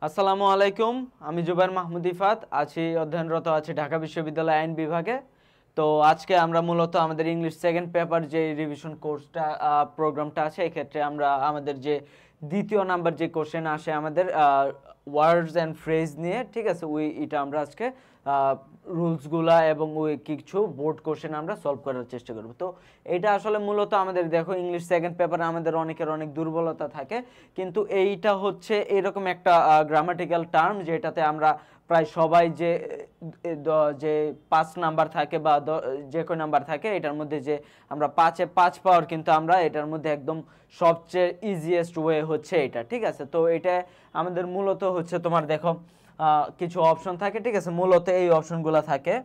আসসালামু আলাইকুম। আমি জুবাইর মাহমুদ ইফাত আছি, অধ্যয়নরত আছি ঢাকা বিশ্ববিদ্যালয় আইন বিভাগে। তো আজকে আমরা মূলত আমাদের ইংলিশ সেকেন্ড পেপার যে রিভিশন কোর্সটা প্রোগ্রামটা আছে, এই ক্ষেত্রে আমরা আমাদের যে দ্বিতীয় নাম্বার যে কোশ্চেন আসে আমাদের ওয়ার্ডস অ্যান্ড ফ্রেজ নিয়ে, ঠিক আছে, এটা আমরা আজকে রুলসগুলা এবং ওই কিছু বোর্ড কোশ্চেন আমরা সলভ করার চেষ্টা করব। তো এটা আসলে মূলত আমাদের দেখো ইংলিশ সেকেন্ড পেপারে আমাদের অনেকের অনেক দুর্বলতা থাকে, কিন্তু এইটা হচ্ছে এরকম একটা গ্রামাটিক্যাল টার্ম যেটাতে আমরা প্রায় সবাই যে যে 5 নাম্বার থাকে বা যে কোনো নাম্বার থাকে, এটার মধ্যে যে আমরা 5-এ 5 পাওয়ার, কিন্তু আমরা এটার মধ্যে একদম সবচেয়ে ইজিয়েস্ট ওয়ে হচ্ছে এটা, ঠিক আছে। তো এটা আমাদের মূলত হচ্ছে তোমার দেখো কিছু অপশন থাকে, ঠিক আছে, মূলত এই অপশনগুলো থাকে।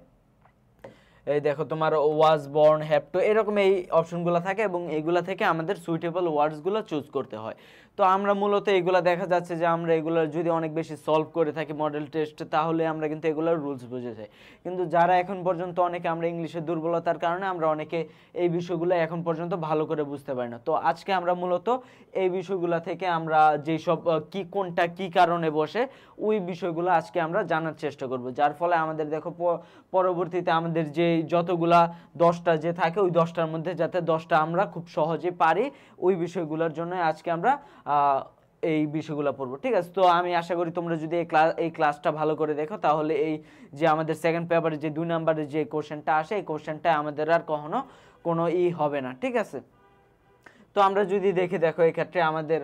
এই দেখো তোমার ওয়াজ বর্ন হ্যাভ টু এরকম এই অপশনগুলো থাকে এবং এইগুলা থেকে আমাদের সুইটেবল ওয়ার্ডসগুলো চুজ করতে হয়। তো আমরা মূলত এইগুলা দেখা যাচ্ছে যে আমরা এগুলো যদি অনেক বেশি সলভ করে থাকি মডেল টেস্ট, তাহলে আমরা কিন্তু এগুলোর রুলস বুঝে যাই। কিন্তু যারা এখন পর্যন্ত অনেকে আমরা ইংলিশের দুর্বলতার কারণে আমরা অনেকে এই বিষয়গুলো এখন পর্যন্ত ভালো করে বুঝতে পারি না। তো আজকে আমরা মূলত এই বিষয়গুলো থেকে আমরা যেসব কি কোনটা কি কারণে বসে ওই বিষয়গুলো আজকে আমরা জানার চেষ্টা করব, যার ফলে আমাদের দেখো পরবর্তীতে আমাদের যে যতগুলা 10টা যে থাকে ওই 10টার মধ্যে যাতে 10টা আমরা খুব সহজে পারি, ওই বিষয়গুলোর জন্য আজকে আমরা এই বিষয়গুলো পড়বো, ঠিক আছে। তো আমি আশা করি তোমরা যদি এই ক্লাসটা ভালো করে দেখো, তাহলে এই যে আমাদের সেকেন্ড পেপারে যে 2 নাম্বারের যে কোশ্চেনটা আসে, এই কোশ্চেনটা আমাদের আর কখনো কোনো হবে না, ঠিক আছে। তো আমরা যদি দেখো এই ক্ষেত্রে আমাদের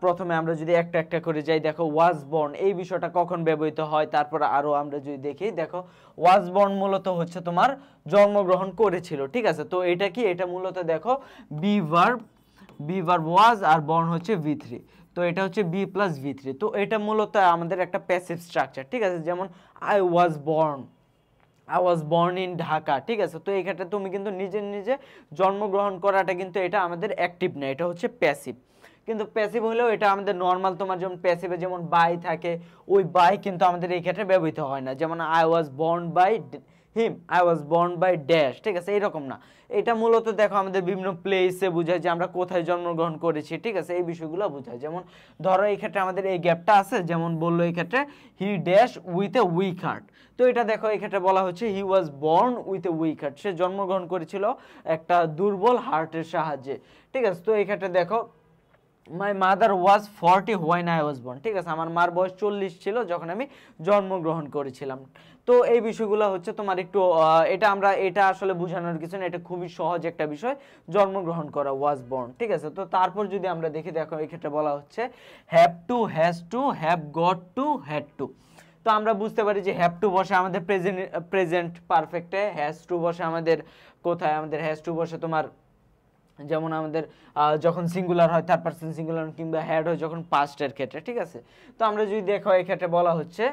প্রথমে আমরা যদি একটা একটা করে যাই, দেখো ওয়াজ বর্ন এই বিষয়টা কখন ব্যবহৃত হয়, তারপর আরো আমরা যদি দেখি, দেখো ওয়াজ বর্ন মূলত হচ্ছে তোমার জন্মগ্রহণ করেছিল, ঠিক আছে। তো এটা কি, এটা মূলত দেখো be verb was are born হচ্ছে V3, তো এটা হচ্ছে বি প্লাস V3। তো এটা মূলত আমাদের একটা প্যাসিভ স্ট্রাকচার, ঠিক আছে। যেমন I was born in Dhaka, ঠিক আছে। তো এই ক্ষেত্রে তুমি কিন্তু নিজে জন্মগ্রহণ করাটা কিন্তু এটা আমাদের অ্যাক্টিভ না, এটা হচ্ছে প্যাসিভ। কিন্তু প্যাসিভ হলেও এটা আমাদের নর্মাল, তোমার যেমন প্যাসিভে যেমন বাই থাকে, ওই বাই কিন্তু আমাদের এই ক্ষেত্রে ব্যবহৃত হয় না। যেমন I was born by dash, ঠিক আছে, এরকম না। এটা মূলত দেখো আমাদের বিভিন্ন প্লেসে বোঝায় যে আমরা কোথায় জন্মগ্রহণ করেছি, ঠিক আছে, এই বিষয়গুলো বোঝায়। যেমন ধরো এই ক্ষেত্রে আমাদের এই গ্যাপটা আছে, যেমন বললো এই ক্ষেত্রে he dash with a weak heart. তো এটা দেখো এই ক্ষেত্রে বলা হচ্ছে he was born with a weak heart, সে জন্মগ্রহণ করেছিল একটা দুর্বল হার্টের সাহায্যে, ঠিক আছে। তো এই ক্ষেত্রে দেখো my mother was 40 when I was born, ঠিক আছে, আমার মার বয়স 40 ছিল যখন আমি জন্মগ্রহণ করেছিলাম। তো এই বিষয়গুলো হচ্ছে তোমার একটু এটা আসলে বোঝানোর কিছু না, এটা খুবই সহজ একটা বিষয়, জন্মগ্রহণ করা, ওয়াজ বর্ন, ঠিক আছে। তো তারপর যদি আমরা দেখি, দেখো এই ক্ষেত্রে বলা হচ্ছে have to, has two, have got to, had to. তো আমরা বুঝতে পারি যে হ্যাভ টু বসে আমাদের প্রেজেন্ট পারফেক্টে, হ্যাজ টু বসে আমাদের কোথায়, আমাদের হ্যাজ টু বসে তোমার যেমন আমাদের যখন সিঙ্গুলার হয় থার্ড পারসন সিঙ্গুলার, কিংবা হ্যাড হয় যখন পাস্টের ক্ষেত্রে, ঠিক আছে। তো আমরা যদি দেখো এই ক্ষেত্রে বলা হচ্ছে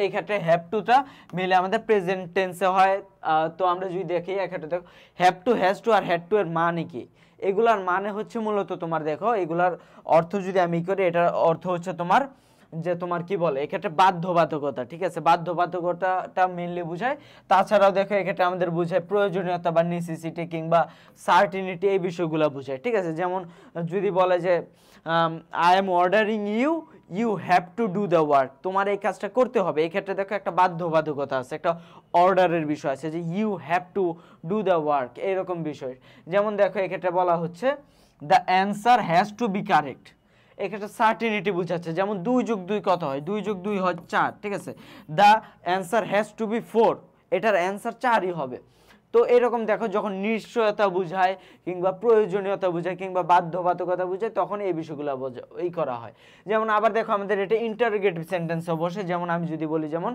এই ক্ষেত্রে হ্যাভ টুটা মিলে আমাদের প্রেজেন্ট টেন্সে হয়। তো আমরা যদি দেখি এক্ষেত্রে দেখো হ্যাভ টু, হ্যাজ টু আর হ্যাড টু এর মানে কি, এগুলার মানে হচ্ছে মূলত তোমার দেখো এগুলার অর্থ যদি আমি করি, এটার অর্থ হচ্ছে তোমার যে তোমার কি বলে এক্ষেত্রে বাধ্যবাধকতা, ঠিক আছে, বাধ্যবাধকতাটা মেইনলি বোঝায়। তাছাড়াও দেখো এক্ষেত্রে আমাদের বোঝায় প্রয়োজনীয়তা বা নেসেসিটি কিংবা সার্টিনিটি, এই বিষয়গুলো বোঝায়, ঠিক আছে। যেমন যদি বলে যে I am ordering you have to do the work, তোমার এই কাজটা করতে হবে, এই ক্ষেত্রে দেখো একটা বাধ্যবাধকতা আছে, একটা অর্ডারের বিষয় আছে যে you have to do the work, এরকম বিষয়। যেমন দেখো এক্ষেত্রে বলা হচ্ছে the answer has to be correct, এক্ষেত্রে সার্টিনিটি বুঝাচ্ছে। যেমন 2 যোগ 2 কত হয়, 2 যোগ 2 হয় 4, ঠিক আছে। The answer has to be 4, এটার অ্যান্সার 4ই হবে। তো এরকম দেখো যখন নিশ্চয়তা বুঝায় কিংবা প্রয়োজনীয়তা বুঝায় কিংবা বাধ্যবাধকতা বুঝায়, তখন এই বিষয়গুলো এই করা হয়। যেমন আবার দেখো আমাদের এটা ইন্টারোগেটিভ সেন্টেন্সও বসে। যেমন আমি যদি বলি, যেমন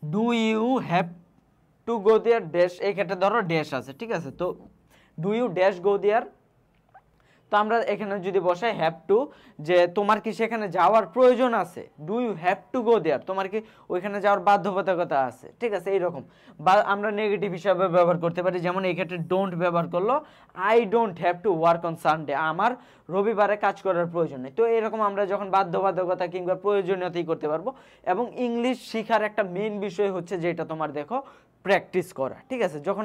do you have to go there dash, এই ক্ষেত্রে ধরো ড্যাশ আছে, ঠিক আছে। তো do you dash go there, তো আমরা এখানে যদি বসাই হ্যাভ টু, যে তোমার কি সেখানে যাওয়ার প্রয়োজন আছে, do you have to go there, তোমার কি ওইখানে যাওয়ার বাধ্যবাধকতা আছে, ঠিক আছে, এইরকম। বা আমরা নেগেটিভ হিসাবে ব্যবহার করতে পারি, যেমন এই ক্ষেত্রে ডোন্ট ব্যবহার করলো, I don't have to work on Sunday, আমার রবিবারে কাজ করার প্রয়োজন নেই। তো এরকম আমরা যখন বাধ্যবাধকতা কিংবা প্রয়োজনীয়তাই করতে পারবো। এবং ইংলিশ শেখার একটা মেইন বিষয় হচ্ছে যেটা তোমার দেখো প্র্যাকটিস করা, ঠিক আছে। যখন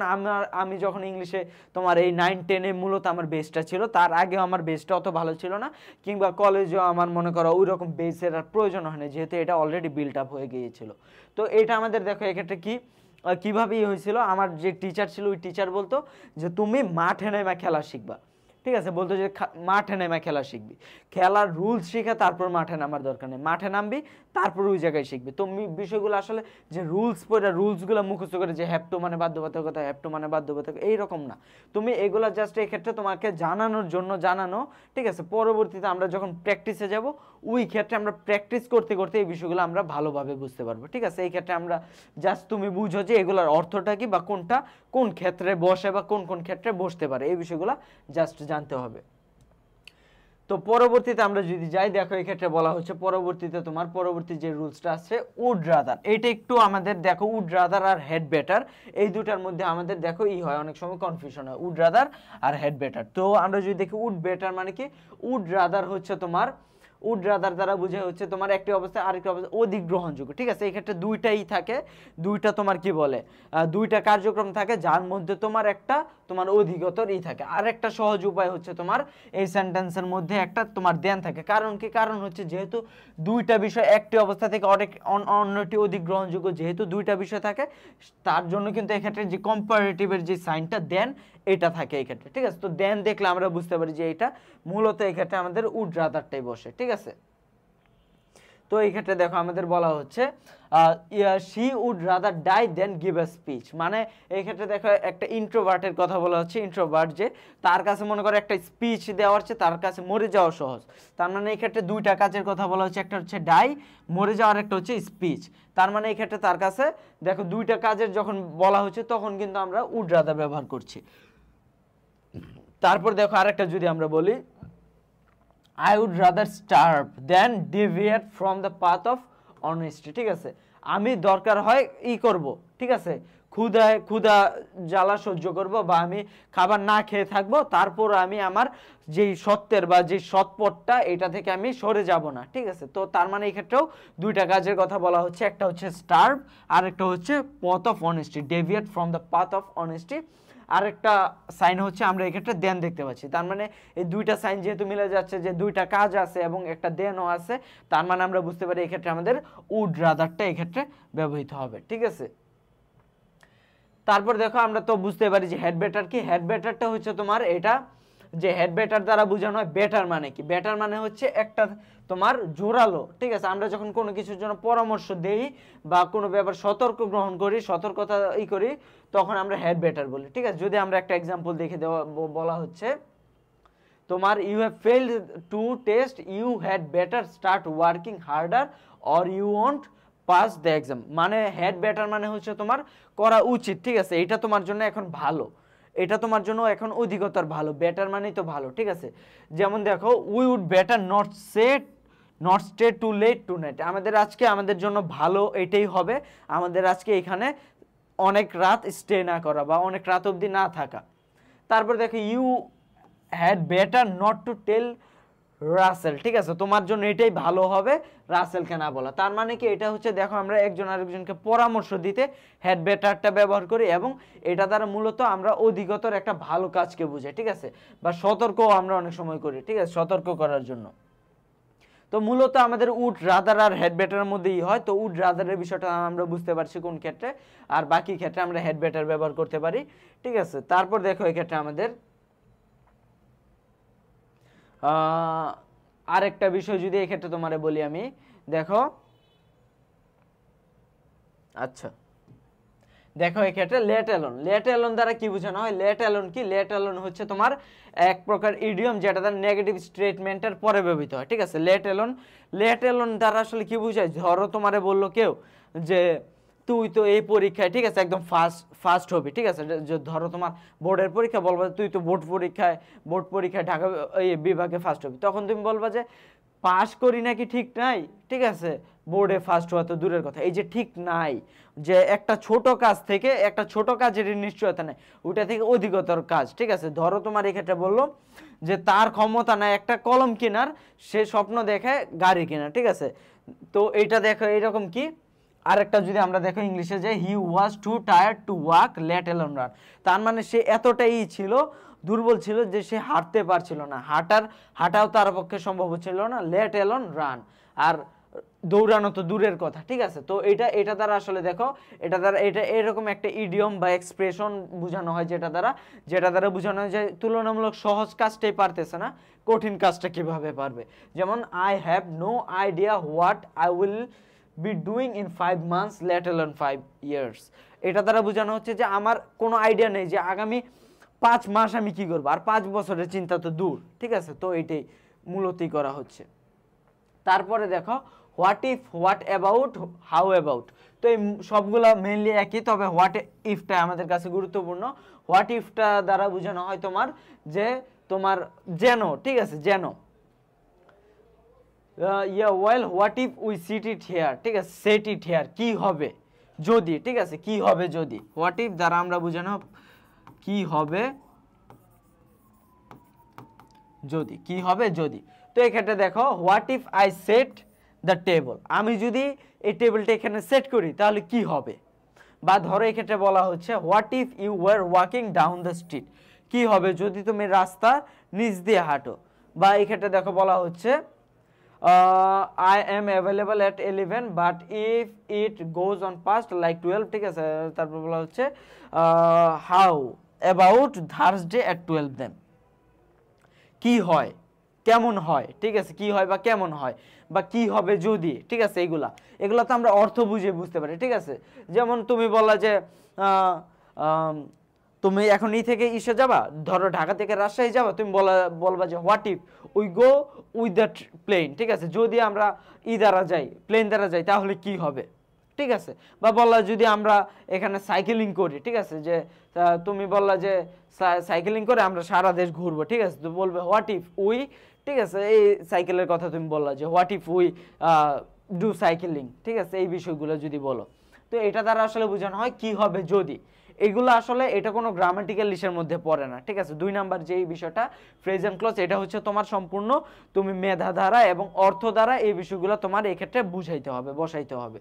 আমি যখন ইংলিশে তোমার এই 9-10-এ মূলত আমার বেসটা ছিল, তার আগেও আমার বেসটা অত ভালো ছিল না, কিংবা কলেজেও আমার মনে করো ওই রকম বেসের আর প্রয়োজন হয় না, যেহেতু এটা অলরেডি বিল্ড আপ হয়ে গিয়েছিল। তো এটা আমাদের দেখো এক্ষেত্রে কীভাবে হয়েছিল, আমার যে টিচার ছিল ওই টিচার বলতো যে তুমি মাঠে নেমে খেলা শিখবা, ঠিক আছে। বলতো যে মাঠে নেমে খেলা শিখবি, খেলার রুলস শিখে তারপর মাঠে নামার দরকার নেই, মাঠে নামবি তারপর ওই জায়গায় শিখবি। তো বিষয়গুলো আসলে যে রুলস পড়ে রুলসগুলো মুখস্থ করে যে হ্যাভ টু মানে বাধ্যবাধকতা, হ্যাভ টু মানে বাধ্যবাধকতা, এইরকম না। তুমি এগুলো জাস্ট এই ক্ষেত্রে তোমাকে জানানোর জন্য জানানো, ঠিক আছে। পরবর্তীতে আমরা যখন প্র্যাকটিসে যাব, ওই ক্ষেত্রে আমরা প্র্যাকটিস করতে করতে এই বিষয়গুলো আমরা ভালোভাবে বুঝতে পারবো, ঠিক আছে। এই ক্ষেত্রে আমরা জাস্ট তুমি বুঝো যে এগুলোর অর্থটা কি, বা কোনটা কোন ক্ষেত্রে বসে বা কোন কোন ক্ষেত্রে বসতে পারে, এই বিষয়গুলো জাস্ট জানতে হবে। তো পরবর্তীতে আমরা যদি যাই, দেখো এই ক্ষেত্রে বলা হচ্ছে পরবর্তীতে তোমার পরবর্তী যে রুলসটা আছে উড রাদার, এটা একটু আমাদের দেখো উড রাদার আর হেড বেটার, এই দুটার মধ্যে আমাদের দেখো হয় অনেক সময় কনফিউশন হয়, উড রাদার আর হেড বেটার। তো আমরা যদি দেখি উড বেটার মানে কি, উড রাদার হচ্ছে তোমার উড রাদার দ্বারা বোঝা হচ্ছে তোমার একটি অবস্থায় আরেকটি অবস্থা অধিক গ্রহণযোগ্য, ঠিক আছে। এই ক্ষেত্রে দুইটাই থাকে, দুইটা তোমার কি বলে দুইটা কার্যক্রম থাকে, যার মধ্যে তোমার একটা তোমার অধিকতর থাকে। আর একটা সহজ উপায় হচ্ছে তোমার এই সেন্টেন্সের মধ্যে একটা তোমার দেন থাকে। কারণ কি, কারণ হচ্ছে যেহেতু দুইটা বিষয় একটি অবস্থা থেকে অন্যটি অধিক গ্রহণযোগ্য, যেহেতু দুইটা বিষয় থাকে, তার জন্য কিন্তু এক্ষেত্রে যে কম্পারেটিভের যে সাইনটা দেন এটা থাকে এই ক্ষেত্রে, ঠিক আছে। তো দেন দেখলে আমরা বুঝতে পারি যে এটা মূলত এই ক্ষেত্রে আমাদের উড রাদারটাই বসে, ঠিক আছে। তো এই ক্ষেত্রে দেখো আমাদের বলা হচ্ছে she would rather die than give a speech, মানে এই ক্ষেত্রে দেখো একটা ইন্ট্রোভার্টের কথা বলা হচ্ছে। ইন্ট্রোভার্ট যে তার কাছে মনে করে একটা স্পিচ দেওয়ার চেয়ে তার কাছে মরে যাওয়া সহজ। তার মানে এই ক্ষেত্রে দুইটা কাজের কথা বলা হচ্ছে, একটা হচ্ছে ডাই মরে যাওয়ার, একটা হচ্ছে স্পিচ। তার মানে এই ক্ষেত্রে তার কাছে দেখো দুইটা কাজের যখন বলা হচ্ছে তখন কিন্তু আমরা উড রাদার ব্যবহার করছি। তারপর দেখো আরেকটা যদি আমরা বলি, I would rather starve than deviate from the path of honesty, ঠিক আছে। আমি দরকার হয় করব, ঠিক আছে, ক্ষুধা জ্বালা সহ্য করব, বা আমি খাবার না খেয়ে থাকবো, তারপর আমি আমার যেই সত্যের বা যে সৎপথটা এটা থেকে আমি সরে যাব না, ঠিক আছে। তো তার মানে এই ক্ষেত্রেও দুইটা কাজের কথা বলা হচ্ছে, একটা হচ্ছে স্টার্ভ আর একটা হচ্ছে path of honesty, deviate from the path of honesty। আরেকটা সাইন হচ্ছে আমরা এক্ষেত্রে দেন দেখতে পাচ্ছি। তার মানে এই দুইটা সাইন যেহেতু মিলে যাচ্ছে যে দুইটা কাজ আছে এবং একটা দেনও আছে, তার মানে আমরা বুঝতে পারি এক্ষেত্রে আমাদের উড রাদারটা এক্ষেত্রে ব্যবহৃত হবে, ঠিক আছে। তারপর দেখো আমরা তো বুঝতে পারি যে হেড বেটার কি। হেড বেটারটা হচ্ছে তোমার এটা যে হেড বেটার দ্বারা বোঝানো হয় বেটার মানে কি, বেটার মানে হচ্ছে একটা তোমার জোরালো, ঠিক আছে। আমরা যখন কোনো কিছুর জন্য পরামর্শ দেই বা কোনো ব্যাপার সতর্ক গ্রহণ করি, সতর্কতা করি, তখন আমরা হেড বেটার বলি, ঠিক আছে। যদি আমরা একটা এক্সাম্পল দেখে বলা হচ্ছে তোমার you have failed to test, you had better start working harder or you won't pass the exam, মানে হেড বেটার মানে হচ্ছে তোমার করা উচিত, ঠিক আছে, এটা তোমার জন্য এখন ভালো, এটা তোমার জন্য এখন অধিকতর ভালো, বেটার মানেই তো ভালো, ঠিক আছে। যেমন দেখো we would better not stay too late tonight, আমাদের জন্য ভালো এটাই হবে আমাদের আজকে এখানে অনেক রাত স্টে না করা বা অনেক রাত অবধি না থাকা। তারপর দেখো you had better not to tell Russell, ঠিক আছে, তোমার জন্য এটাই ভালো হবে রাসেলকে না বলা। তার মানে কি, এটা হচ্ছে দেখো আমরা একজন আরেকজনকে পরামর্শ দিতে হেড বেটারটা ব্যবহার করি, এবং এটা দ্বারা মূলত আমরা অধিকতর একটা ভালো কাজকে বুঝাই, ঠিক আছে, বা সতর্কও আমরা অনেক সময় করি, ঠিক আছে, সতর্ক করার জন্য। তো মূলত আমাদের উড রাদার আর হেড বেটারের মধ্যেই হয়। তো উড রাদারের বিষয়টা আমরা বুঝতে পারছি কোন ক্ষেত্রে, আর বাকি ক্ষেত্রে আমরা হেড বেটার ব্যবহার করতে পারি, ঠিক আছে। তারপর দেখো এই ক্ষেত্রে আমাদের আরেকটা বিষয় যদি এক্ষেত্রে তোমারে বলি আমি, দেখো আচ্ছা দেখো এক্ষেত্রে লেট অ্যালোন দ্বারা কি বোঝানো হয়। লেট অ্যালোন হচ্ছে তোমার এক প্রকার ইডিয়ম, যেটা তার নেগেটিভ স্টেটমেন্টের পরে ব্যবহৃত হয়, ঠিক আছে। লেট অ্যালোন দ্বারা আসলে কি বোঝায়, ধরো তোমারে বললো কেউ যে তুই তো এই পরীক্ষায়, ঠিক আছে, একদম ফার্স্ট হবি, ঠিক আছে। ধরো তোমার বোর্ডের পরীক্ষা, বলবা তুই তো বোর্ড পরীক্ষায় ঢাকা বিভাগে ফার্স্ট হবি, তখন তুমি বলবা যে পাস করি নাকি ঠিক নাই, ঠিক আছে, বোর্ডে ফার্স্ট হওয়া তো দূরের কথা, এই যে ঠিক নাই, যে একটা ছোট কাজ থেকে একটা ছোট কাজের নিশ্চয়তা নেই, ওটা থেকে অধিকতর কাজ, ঠিক আছে। ধরো তোমার এক্ষেত্রে বললো যে তার ক্ষমতা নাই একটা কলম কেনার, সে স্বপ্ন দেখে গাড়ি কেনার, ঠিক আছে। তো এইটা দেখো এরকম কি আরেকটা যদি আমরা দেখো ইংলিশে যে he was too tired to walk let alone run, তার মানে সে এতটাই ছিল, দুর্বল ছিল যে সে হাঁটতে পারছিল না, হাঁটাও তার পক্ষে সম্ভব ছিল না, লেট অ্যালোন রান, আর দৌড়ানো তো দূরের কথা। ঠিক আছে, তো এটা দ্বারা আসলে দেখো এটা দ্বারা এটা এরকম একটা ইডিয়ম বা এক্সপ্রেশন বোঝানো হয়, যেটা দ্বারা বোঝানো হয় যে তুলনামূলক সহজ কাজটাই পারতেছে না, কঠিন কাজটা কিভাবে পারবে। যেমন I have no idea what I will be doing in 5 months let alone 5 years। এটা দ্বারা বোঝানো হচ্ছে যে আমার কোনো আইডিয়া নেই যে আগামী 5 মাস আমি কি করবো, আর 5 বছরের চিন্তা তো দূর। ঠিক আছে, তো এটাই মূলতই করা হচ্ছে। তারপরে দেখো what if, what about, how about, তো এই সবগুলা মেইনলি একই, তবে হোয়াট ইফটা আমাদের কাছে গুরুত্বপূর্ণ। হোয়াট ইফটা দ্বারা বোঝানো হয় তোমার যে তোমার যেন, ঠিক আছে, যেন well what if we seat it here, ঠিক আছে, সেট ইট হেয়ার, কি হবে যদি, ঠিক আছে, কি হবে যদি। হোয়াট ইফ দ্বারা আমরা বোঝানো কি হবে যদি, কি হবে যদি। তো এক্ষেত্রে দেখো what if I set the table, আমি যদি এই টেবিলটা এখানে সেট করি তাহলে কি হবে। বা ধরো এক্ষেত্রে বলা হচ্ছে what if you were walking down the street, কি হবে যদি তুমি রাস্তা নিচ দিয়ে হাঁটো। বা এক্ষেত্রে দেখো বলা হচ্ছে I am available at 11 but if it goes on past like 12, ঠিক আছে, তারপর বলা হচ্ছে how about Thursday at 12 then, কি হয় কেমন হয়, ঠিক আছে, কি হয় বা কেমন হয় বা কি হবে যদি, ঠিক আছে, এগুলা তো আমরা অর্থ বুঝে বুঝতে পারি। ঠিক আছে, যেমন তুমি বললা যে তুমি এখন থেকে ইসে যাবা, ধরো ঢাকা থেকে রাজশাহী যাবা, তুমি বলবা যে what if we go with that plan, ঠিক আছে, যদি আমরা দ্বারা যাই, প্লেন দ্বারা যাই তাহলে কি হবে। ঠিক আছে, বা বললা যদি আমরা এখানে সাইকেলিং করি, ঠিক আছে, যে তুমি বললা যে সাইকেলিং করে আমরা সারা দেশ ঘুরবো, ঠিক আছে, তো বলবে হোয়াট ইফ উই, ঠিক আছে, এই সাইকেলের কথা তুমি বললা যে what if we do cycling, ঠিক আছে, এই বিষয়গুলো যদি বলো, তো এটা দ্বারা আসলে বোঝানো হয় কি হবে যদি। এগুলো আসলে এটা কোনো গ্রামাটিক্যাল লিস্টের মধ্যে পড়ে না। ঠিক আছে, 2 নাম্বার যে বিষয়টা প্রেজেন্ট ক্লজ, এটা হচ্ছে তোমার সম্পূর্ণ তুমি মেধা দ্বারা এবং অর্থ দ্বারা এই বিষয়গুলো তোমার এই ক্ষেত্রে বুঝাইতে হবে, বসাইতে হবে।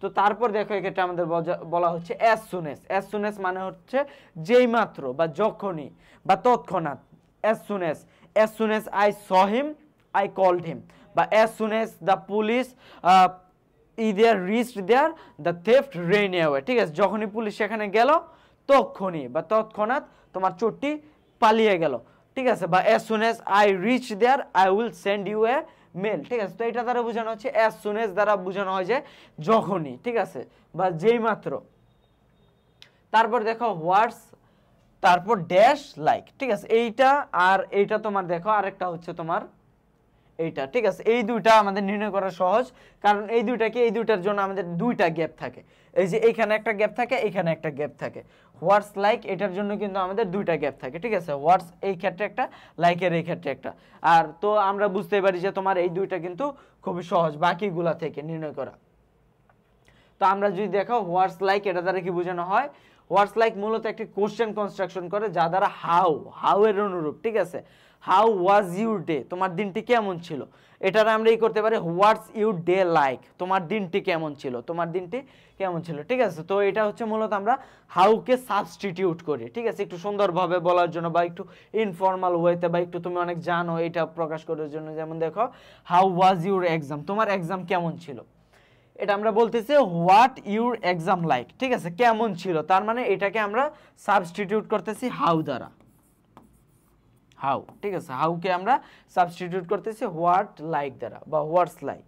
তো তারপর দেখো এক্ষেত্রে আমাদের বলা হচ্ছে as soon as, as soon as মানে হচ্ছে যেই মাত্র বা যখনই বা তৎক্ষণাৎ। As soon as I saw him I called him, বা as soon as the police either reached there the theft ran away, ঠিক আছে, যখনই পুলিশ সেখানে গেল তখনই বা তৎক্ষণাৎ তোমার চোরটি পালিয়ে গেল। ঠিক আছে, বা as soon as I reach there I will send you a mail, ঠিক আছে, তো এটা দ্বারা বোঝানো হচ্ছে as soon as দ্বারা বোঝানো হয় যে যখনই, ঠিক আছে, বা যেই মাত্র। তারপর দেখো হোয়াটস, তারপর ড্যাশ লাইক, ঠিক আছে, এইটা আর এইটা তোমার দেখো আরেকটা হচ্ছে তোমার এইটা। ঠিক আছে, এই দুইটা আমাদের নির্ণয় করা সহজ, কারণ এই দুইটার জন্য আমাদের দুইটা গ্যাপ থাকে, এই যে এইখানে একটা গ্যাপ থাকে, এইখানে একটা গ্যাপ থাকে। হোয়াটস লাইক এটার জন্য কিন্তু আমাদের দুইটা গ্যাপ থাকে। ঠিক আছে, হোয়াটস এই ক্ষেত্রে একটা, লাইকের এই ক্ষেত্রে একটা। আর তো আমরা বুঝতে পারি যে তোমার এই দুইটা কিন্তু খুবই সহজ বাকিগুলা থেকে নির্ণয় করা। তো আমরা যদি দেখো হোয়াটস লাইক এটা দ্বারা কি বোঝানো হয়, হোয়াটস লাইক মূলত একটি কোশ্চেন কনস্ট্রাকশন করে যা দ্বারা হাউ এর অনুরূপ। ঠিক আছে, হাউ ওয়াজ ইউর ডে, তোমার দিনটি কেমন ছিল, এটার আমরা এই করতে পারি হোয়াটস ইউর ডে লাইক, তোমার দিনটি কেমন ছিল, তোমার দিনটি কেমন ছিল। ঠিক আছে, তো এটা হচ্ছে মূলত আমরা হাউকে সাবস্টিটিউট করি। ঠিক আছে, একটু সুন্দরভাবে বলার জন্য বা একটু ইনফর্মাল ওয়েতে বা একটু তুমি অনেক জানো এটা প্রকাশ করার জন্য। যেমন দেখো হাউ ওয়াজ ইউর এক্সাম, তোমার এক্সাম কেমন ছিল, এটা আমরা বলতেছি হোয়াট ইউর এক্সাম লাইক। ঠিক আছে, কেমন ছিল, তার মানে এটাকে আমরা সাবস্টিটিউট করতেছি হাউ দ্বারা, হাউ। ঠিক আছে, হাউকে আমরা সাবস্টিটিউট করতেছি হোয়াট লাইক দ্বারা বা হোয়াটস লাইক।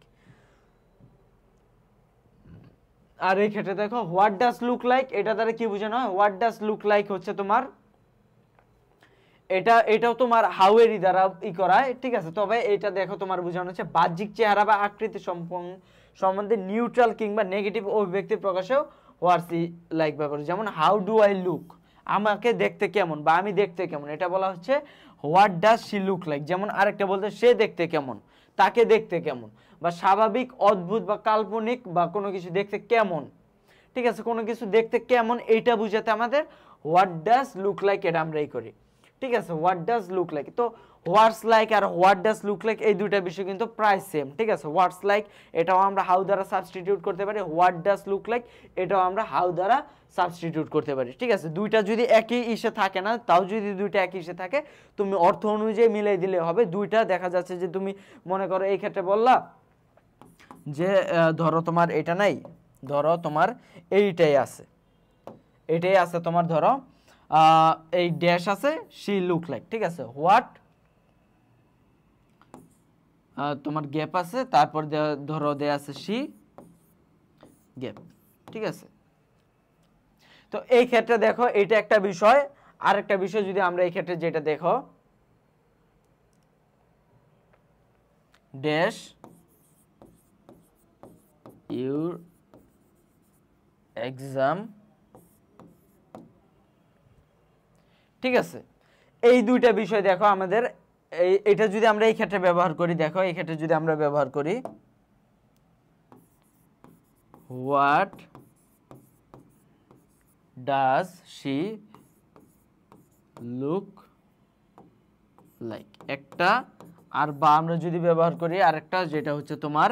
আর এই ক্ষেত্রে দেখো হোয়াট ডাজ লুক লাইক, এটা দ্বারা কি বোঝানো হয়, হোয়াট ডাজ লুক লাইক হচ্ছে তোমার এটাও তোমার হাউ এরই দ্বারা করায়। ঠিক আছে, তবে এটা দেখো তোমার বোঝানো হচ্ছে বাহ্যিক চেহারা বা আকৃতি সম্বন্ধে নিউট্রাল কিংবা নেগেটিভ অভিব্যক্তি প্রকাশেও হোয়াটস লাইক ব্যবহার। যেমন হাউ ডু আই লুক, আমাকে দেখতে কেমন বা আমি দেখতে কেমন, এটা বলা হচ্ছে what does she look like. যেমন আরেকটা বলতে সে দেখতে কেমন, তাকে দেখতে কেমন, বা স্বাভাবিক, অদ্ভুত বা কাল্পনিক বা কোনো কিছু দেখতে কেমন। ঠিক আছে, কোনো কিছু দেখতে কেমন এইটা বুঝাতে আমাদের হোয়াট ডাজ লুক লাইক এটা আমরা এই করি। ঠিক আছে, হোয়াট ডাজ লুক লাইক। তো হোয়াটস লাইক আর হোয়াট ডাজ লুক লাইক এই দুইটা বিষয় কিন্তু প্রায় সেম, ঠিক আছে। হোয়াটস লাইক এটাও আমরা হাউ দ্বারা সাবস্টিটিউট করতে পারি, হোয়াট ডাজ লুক লাইক এটাও আমরা হাউ দ্বারা সাবস্টিটিউট করতে পারি, ঠিক আছে। দুইটা যদি একই ইসে থাকে না, তাও যদি দুইটা একই ইসে থাকে তুমি অর্থ অনুযায়ী মিলাই দিলে হবে। দুইটা দেখা যাচ্ছে যে তুমি মনে করো এই ক্ষেত্রে বললা যে ধরো তোমার এটা নাই, ধরো তোমার এইটাই আছে, এটাই আছে তোমার, ধরো এই ড্যাশ আছে, শি লুক লাইক, ঠিক আছে। হোয়াট তোমার গ্যাপ আছে, তারপর ধরো দেয়া আছে শি গ্যাপ, ঠিক আছে। তো এই ক্ষেত্রে দেখো এটা একটা বিষয়। আর একটা বিষয় যদি আমরা এই ক্ষেত্রে যেটা দেখো ড্যাশ ইউর এক্সাম, ঠিক আছে। এই দুইটা বিষয় দেখো আমাদের এটা যদি আমরা এই ক্ষেত্রে ব্যবহার করি, দেখো এই ক্ষেত্রে যদি আমরা ব্যবহার করি what does she look like একটা, আর বা আমরা যদি ব্যবহার করি আরেকটা যেটা হচ্ছে তোমার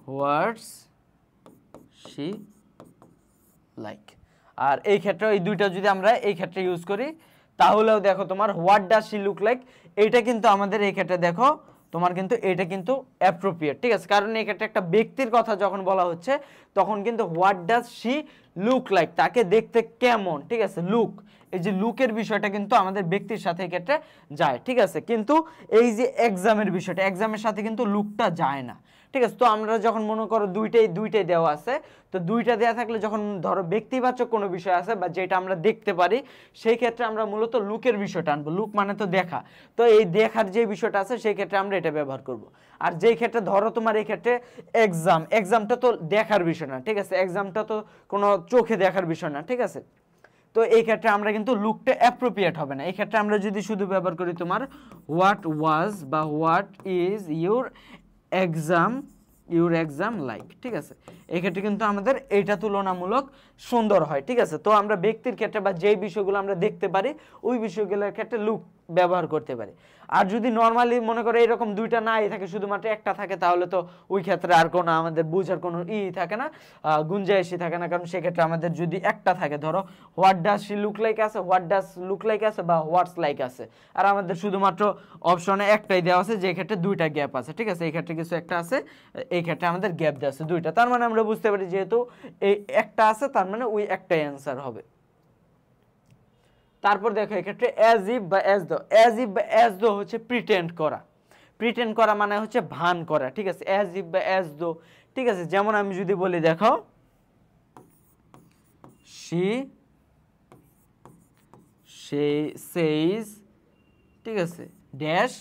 হোয়াটস শি লাইক। আর এই ক্ষেত্রে এই দুইটা যদি আমরা এই ক্ষেত্রে ইউজ করি তাহলেও দেখো তোমার what does she look like এইটা কিন্তু আমাদের এই ক্ষেত্রে দেখো তোমার কিন্তু এটা কিন্তু অ্যাপ্রোপ্রিয়েট, ঠিক আছে। কারণ এই ক্ষেত্রে একটা ব্যক্তির কথা যখন বলা হচ্ছে তখন কিন্তু what does she look like তাকে দেখতে কেমন, ঠিক আছে। লুক, এই যে লুকের বিষয়টা কিন্তু আমাদের ব্যক্তির সাথে এই ক্ষেত্রে যায়, ঠিক আছে। কিন্তু এই যে এক্সামের বিষয়টা, এক্সামের সাথে কিন্তু লুকটা যায় না, ঠিক আছে। তো আমরা যখন মনে করো দুইটাই দেওয়া আছে, তো দুইটা দেওয়া থাকলে যখন ধরো ব্যক্তিবাচক কোনো বিষয় আছে বা যেটা আমরা দেখতে পারি সেই ক্ষেত্রে আমরা মূলত লুকের বিষয়টা আনবো। লুক মানে তো দেখা, তো এই দেখার যে বিষয়টা আছে সেই ক্ষেত্রে আমরা এটা ব্যবহার করব। আর যেই ক্ষেত্রে ধরো তোমার এই ক্ষেত্রে এক্সামটা তো দেখার বিষয় না, ঠিক আছে। এক্সামটা তো কোনো চোখে দেখার বিষয় না, ঠিক আছে। তো এই ক্ষেত্রে আমরা কিন্তু লুকটা অ্যাপ্রোপ্রিয়েট হবে না। এই ক্ষেত্রে আমরা যদি শুধু ব্যবহার করি তোমার হোয়াট ওয়াজ বা what is your exam like, ঠিক আছে। এই ক্ষেত্রে কিন্তু আমাদের এইটা তুলনামূলক সুন্দর হয়, ঠিক আছে। তো আমরা ব্যক্তির ক্ষেত্রে বা যেই বিষয়গুলো আমরা দেখতে পারি ওই বিষয়গুলোর ক্ষেত্রে লুক ব্যবহার করতে পারি। আর যদি নর্মালি মনে করো এরকম দুইটা নাই থাকে, শুধুমাত্র একটা থাকে, তাহলে তো ওই ক্ষেত্রে আর কোনো আমাদের বোঝার কোনো থাকে না, গুঞ্জাইশই থাকে না। কারণ সেক্ষেত্রে আমাদের যদি একটা থাকে, ধরো what does she look like আছে, হোয়াট ডাজ লুক লাইক আছে বা হোয়াটস লাইক আছে, আর আমাদের শুধুমাত্র অপশনে একটাই দেওয়া আছে যে ক্ষেত্রে দুইটা গ্যাপ আছে, ঠিক আছে। এই ক্ষেত্রে কিছু একটা আছে, এই ক্ষেত্রে আমাদের গ্যাপ দেওয়া আছে দুইটা। তার মানে আমরা বুঝতে পারি যেহেতু এই একটা আছে তার মানে ওই একটাই অ্যান্সার হবে। তারপর দেখো এক্ষেত্রে অ্যাজ ইফ বা অ্যাজ দো। অ্যাজ ইফ বা অ্যাজ দো হচ্ছে প্রিটেন্ড করা। প্রিটেন্ড করা মানে হচ্ছে ভান করা, ঠিক আছে। অ্যাজ ইফ বা অ্যাজ দো, ঠিক আছে। যেমন আমি যদি বলি দেখো she says, ঠিক আছে, dash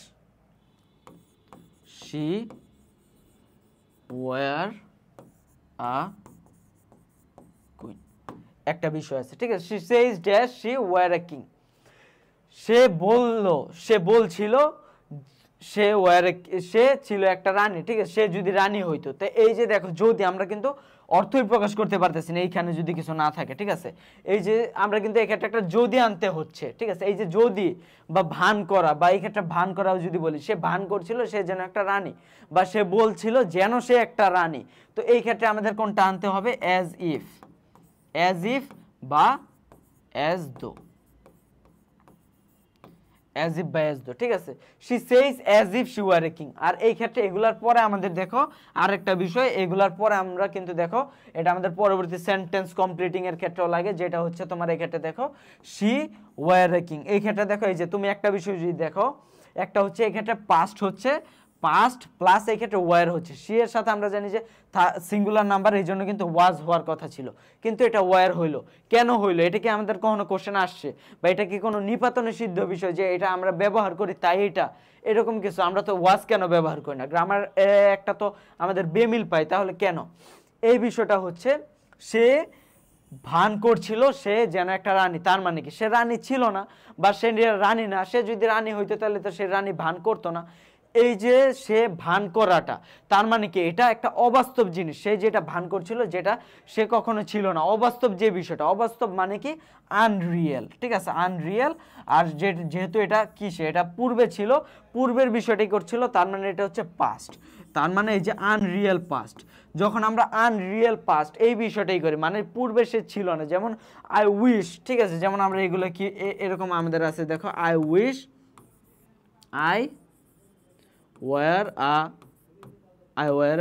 she were a queen, একটা বিষয় আছে, ঠিক আছে। she says dash she were a king, সে বলছিল সে ছিল একটা রানী, ঠিক আছে। সে যদি রানী হইতো, তো এই যে দেখো যদি আমরা কিন্তু অর্থই প্রকাশ করতে পারতেছি না এইখানে যদি কিছু না থাকে, ঠিক আছে। এই যে আমরা কিন্তু এই ক্ষেত্রে একটা যদি আনতে হচ্ছে, ঠিক আছে। এই যে যদি বা ভান করা, বা এই ক্ষেত্রে ভান করাও যদি বলি সে ভান করছিল সে যেন একটা রানী, বা সে বলছিল যেন সে একটা রানী, তো এই ক্ষেত্রে আমাদের কোনটা আনতে হবে? অ্যাজ ইফ বা অ্যাজ দো, অ্যাজ ইফ বা অ্যাজ দো, ঠিক আছে। she says as if she were a king। আর এই ক্ষেত্রে এগুলার পরে আমাদের দেখো আরেকটা বিষয়, এগুলার পরে আমরা কিন্তু দেখো এটা আমাদের পরবর্তী সেন্টেন্স কমপ্লিটিং এর ক্ষেত্রেও লাগে, যেটা হচ্ছে তোমার এই ক্ষেত্রে দেখো she were a king। এই ক্ষেত্রে দেখো এই যে তুমি একটা বিষয় যদি দেখো, একটা হচ্ছে এই ক্ষেত্রে পাস্ট হচ্ছে, পাস্ট প্লাস এই ক্ষেত্রে ওয়ার হচ্ছে। সি এর সাথে আমরা জানি যে সিঙ্গুলার নাম্বার, এই জন্য কিন্তু ওয়াজ হওয়ার কথা ছিল, কিন্তু এটা ওয়ার হইলো। কেন হইলো? এটা কি আমাদের কখনো কোশ্চেন আসছে, বা এটা কি কোনো নিপাতনে সিদ্ধ বিষয় যে এটা আমরা ব্যবহার করি তাই এটা এরকম কিছু? আমরা তো ওয়াজ কেন ব্যবহার করি না, গ্রামার একটা তো আমাদের বেমিল পাই, তাহলে কেন? এই বিষয়টা হচ্ছে সে ভান করছিল সে যেন একটা রানী, তার মানে কি সে রানী ছিল না, বা সে রানী না। সে যদি রানী হইতো তাহলে তো সে রানী ভান করতো না। এই যে সে ভান করাটা, তার মানে কি এটা একটা অবাস্তব জিনিস, সে যেটা ভান করছিল যেটা সে কখনো ছিল না, অবাস্তব যে বিষয়টা, অবাস্তব মানে কি আনরিয়েল, ঠিক আছে, আনরিয়েল। আর যেহেতু এটা কিসে, এটা পূর্বে ছিল, পূর্বের বিষয়টাই করছিল, তার মানে এটা হচ্ছে পাস্ট। তার মানে এই যে আনরিয়েল পাস্ট, যখন আমরা আনরিয়েল পাস্ট এই বিষয়টাই করি, মানে পূর্বে সে ছিল না, যেমন আই উইশ, ঠিক আছে, যেমন আমরা এগুলো কি এরকম আমাদের আছে, দেখো I wish I were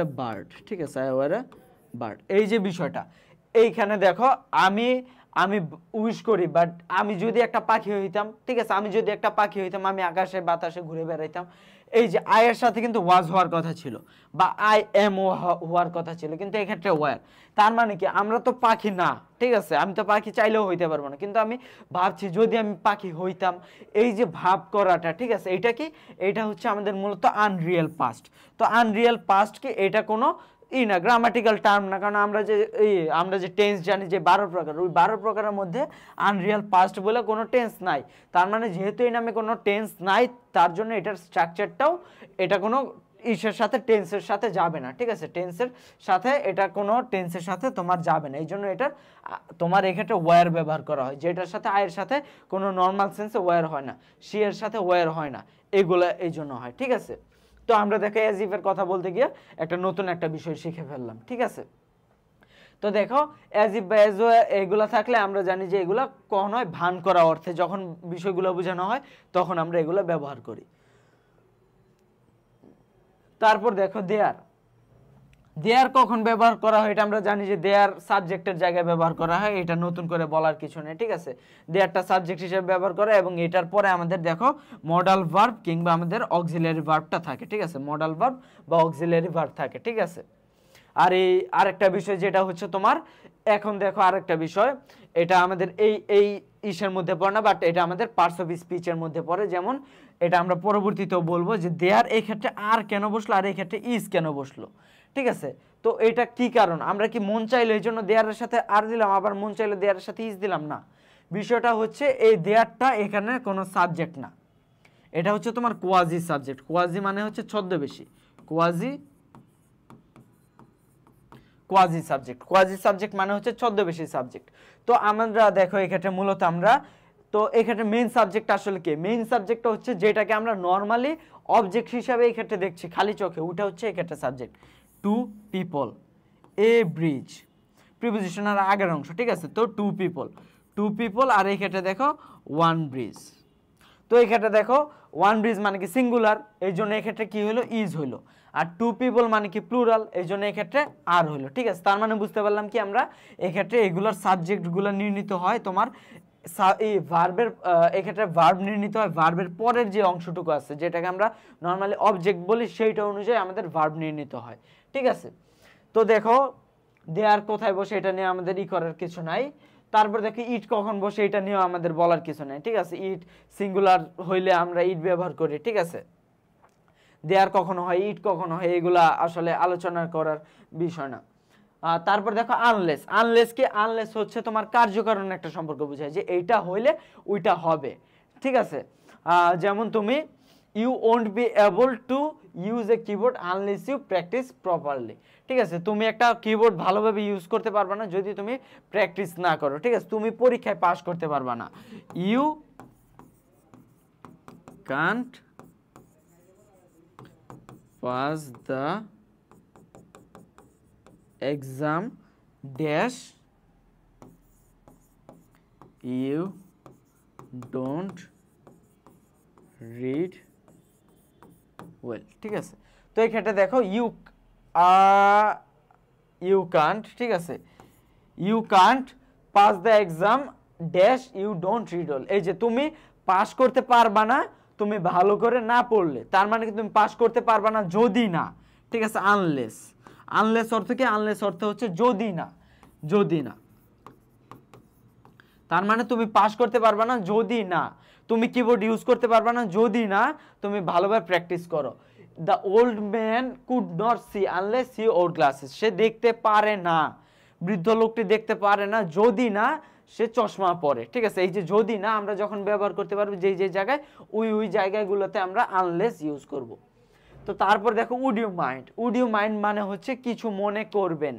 a bird, ঠিক আছে, আই ওয়ার এ বার্ড, এই যে বিষয়টা এইখানে দেখো, আমি আমি উইশ করি, বাট আমি যদি একটা পাখি হইতাম, ঠিক আছে, আমি যদি একটা পাখি হইতাম, আমি আকাশে বাতাসে ঘুরে বেড়াইতাম, এই যে আই এর সাথে কিন্তু ওয়াজ হওয়ার কথা ছিল, বা আই এম হওয়ার কথা ছিল, কিন্তু এক্ষেত্রে ওয়ার। তার মানে কি আমরা তো পাখি না, ঠিক আছে, আমি তো পাখি চাইলেও হইতে পারবো না, কিন্তু আমি ভাবছি যদি আমি পাখি হইতাম, এই যে ভাব করাটা, ঠিক আছে, এটা কি, এটা হচ্ছে আমাদের মূলত আনরিয়েল পাস্ট। তো আনরিয়েল পাস্ট কি, এটা কোনো না গ্রামাটিক্যাল টার্ম না, কারণ আমরা যে টেন্স জানি যে 12 প্রকার, ওই 12 প্রকারের মধ্যে আনরিয়েল পাস্ট বলে কোনো টেন্স নাই। তার মানে যেহেতু এই নামে কোনো টেন্স নাই, তার জন্য এটার স্ট্রাকচারটাও এটা কোনো ইসের সাথে, টেন্সের সাথে যাবে না, ঠিক আছে, টেন্সের সাথে এটা কোনো টেন্সের সাথে তোমার যাবে না, এই জন্য এটার তোমার এক্ষেত্রে ওয়ার ব্যবহার করা হয়, যেটার সাথে আয়ের সাথে কোনো নর্মাল সেন্সে ওয়ার হয় না, সি এর সাথে ওয়ার হয় না, এগুলো এই জন্য হয়, ঠিক আছে। তো আমরা দেখো অ্যাজ ইফ এর কথা বলতে গিয়ে একটা নতুন একটা বিষয় শিখে ফেললাম, ঠিক আছে। তো দেখো অ্যাজ ইফ বা অ্যাজ এগুলা থাকলে আমরা জানি যে এগুলা কখন হয়, ভান করা অর্থে যখন বিষয়গুলো বোঝানো হয় তখন আমরা এগুলো ব্যবহার করি। তারপর দেখো দেয়ার, দেয়ার কখন ব্যবহার করা হয় এটা আমরা জানি যে দেয়ার সাবজেক্টের জায়গায় ব্যবহার করা হয়, এটা নতুন করে বলার কিছু নেই, ঠিক আছে, দেয়ারটা সাবজেক্ট হিসেবে ব্যবহার করে, এবং এটার পরে আমাদের দেখো মডাল ভার্ব কিংবা আমাদের অক্সিলারি ভার্বটা থাকে, ঠিক আছে, মডাল ভার্ব বা অক্সিলারি ভার্ব থাকে, ঠিক আছে। আর এই আরেকটা বিষয় যেটা হচ্ছে তোমার, এখন দেখো আরেকটা বিষয়, এটা আমাদের এই ইসের মধ্যে পড়ে না, বাট এটা আমাদের পার্টস অফ স্পিচের মধ্যে পড়ে, যেমন এটা আমরা পরবর্তীতেও বলবো যে দেয়ার এই ক্ষেত্রে আর কেন বসলো, আর এই ক্ষেত্রে ইজ কেন বসলো, ঠিক আছে। তো এটা কি কারণ, আমরা কি মন চাইলো এই জন্য দেয়ারের সাথে আর দিলাম, আবার মন চাইলো দেয়ারের সাথে ইজ দিলাম, না, বিষয়টা হচ্ছে এই দেয়ারটা এখানে কোনো সাবজেক্ট না, এটা হচ্ছে তোমার কোয়াজি সাবজেক্ট, কোয়াজি মানে হচ্ছে ছদ্মবেশী, কোয়াজি সাবজেক্ট, কোয়াজি সাবজেক্ট মানে হচ্ছে ছদ্মবেশী সাবজেক্ট। তো আমরা দেখো এক্ষেত্রে মূলত আমরা, তো এক্ষেত্রে মেইন সাবজেক্ট আসলে কি, মেইন সাবজেক্টটা হচ্ছে যেটাকে আমরা নর্মালি অবজেক্ট হিসাবে এই ক্ষেত্রে দেখছি খালি চোখে, ওটা হচ্ছে এক্ষেত্রে subject. Two people, a bridge, প্রিপোজিশনের আগের অংশ, ঠিক আছে, তো টু পিপল, আর এই ক্ষেত্রে দেখো ওয়ান ব্রিজ। তো এই ক্ষেত্রে দেখো ওয়ান ব্রিজ মানে কি সিঙ্গুলার, এই জন্য এক্ষেত্রে কি হলো, ইজ হইলো, আর টু পিপল মানে কি প্লুরাল, এই জন্য এক্ষেত্রে আর হইলো, ঠিক আছে। তার মানে বুঝতে পারলাম কি আমরা এক্ষেত্রে এগুলোর সাবজেক্টগুলো নির্ণীত হয় তোমার এই ভার্বের, এক্ষেত্রে ভার্ব নির্ণীত হয় ভার্বের পরের যে অংশটুকু আছে যেটাকে আমরা নর্মালি অবজেক্ট বলি, সেইটা অনুযায়ী আমাদের ভার্ব নির্ণীত হয়, ঠিক আছে। তো দেখো দেয়ার কোথায় বসে এটা নিয়ে আমাদের করার কিছু নাই। তারপর দেখো ইট কখন বসে এটা নিয়েও আমাদের বলার কিছু নাই, ঠিক আছে, ইট সিঙ্গুলার হইলে আমরা ইট ব্যবহার করি, ঠিক আছে, দেয়ার কখনো হয়, ইট কখনো হয়, এগুলা আসলে আলোচনা করার বিষয় না। তারপর দেখো আনলেস, আনলেস হচ্ছে তোমার কার্যকারণ একটা সম্পর্ক বোঝায়, যে এইটা হইলে ওইটা হবে, ঠিক আছে। যেমন তুমি you won't be able to use a keyboard unless you practise properly, ঠিক আছে, তুমি একটা কিবোর্ড ভালোভাবে ইউজ করতে পারবে না যদি তুমি প্র্যাকটিস না করো, ঠিক আছে, তুমি পরীক্ষায় পাস করতে পারবে না, you can't pass the exam dash you don't read well, ঠিক আছে। তো এই ক্ষেত্রে দেখো ইউ কান্ট, ঠিক আছে, you can't pass the exam dash you don't read well, এই যে তুমি পাস করতে পারবা না তুমি ভালো করে না পড়লে, তার মানে কি তুমি পাস করতে পারবা না যদি না, ঠিক আছে, আনলেস, আনলেস অর্থ কি, আনলেস অর্থ হচ্ছে যদি না, তার মানে তুমি পাস করতে পারবা না যদি না, তুমি কিবোর্ড ইউজ করতে পারবা না যদি না তুমি ভালোভাবে প্র্যাকটিস করো। The old man could not see unless he or glasses, সে দেখতে পারে না, বৃদ্ধ লোকটি দেখতে পারে না যদি না সে চশমা পরে, ঠিক আছে। এই যে যদি না আমরা যখন ব্যবহার করতে পারবো যে জায়গায় ওই জায়গাগুলোতে আমরা আনলেস ইউজ করব। তো তারপর দেখো উড ইউ মাইন্ড মানে হচ্ছে কিছু মনে করবেন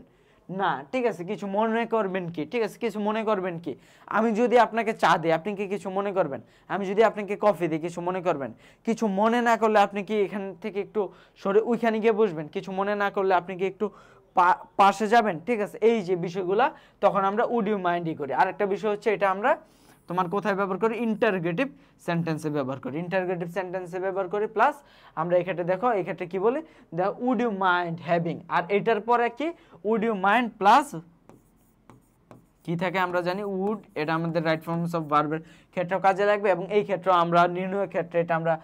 না, ঠিক আছে, কিছু মনে করবেন কি, ঠিক আছে, কিছু মনে করবেন কি। আমি যদি আপনাকে চা দিই আপনি কি কিছু মনে করবেন, আমি যদি আপনাকে কফি দিই কিছু মনে করবেন। কিছু মনে না করলে আপনি কি এখান থেকে একটু সরে ওইখানে গিয়ে বসবেন, কিছু মনে না করলে আপনি কি একটু পাশে যাবেন, ঠিক আছে। এই যে বিষয়গুলা তখন আমরা উড ইউ মাইন্ডই করি। আরেকটা বিষয় হচ্ছে এটা আমরা তোমার কোথায় ব্যবহার করি, ইন্টারোগেটিভ সেন্টেন্সে ব্যবহার করি, ইন্টারোগেটিভ সেন্টেন্সে ব্যবহার করি। প্লাস আমরা এই ক্ষেত্রে দেখো এই ক্ষেত্রে কি বলি, the would you mind having, আর এটার পরে কি উড ইউ মাইন্ড প্লাস কি থাকে আমরা জানি উড, এটা আমাদের রাইট ফর্মস অফ ভার্বের ক্ষেত্রেও কাজে লাগবে এবং এই ক্ষেত্রেও আমরা নির্ণয়ের ক্ষেত্রে এটা আমরা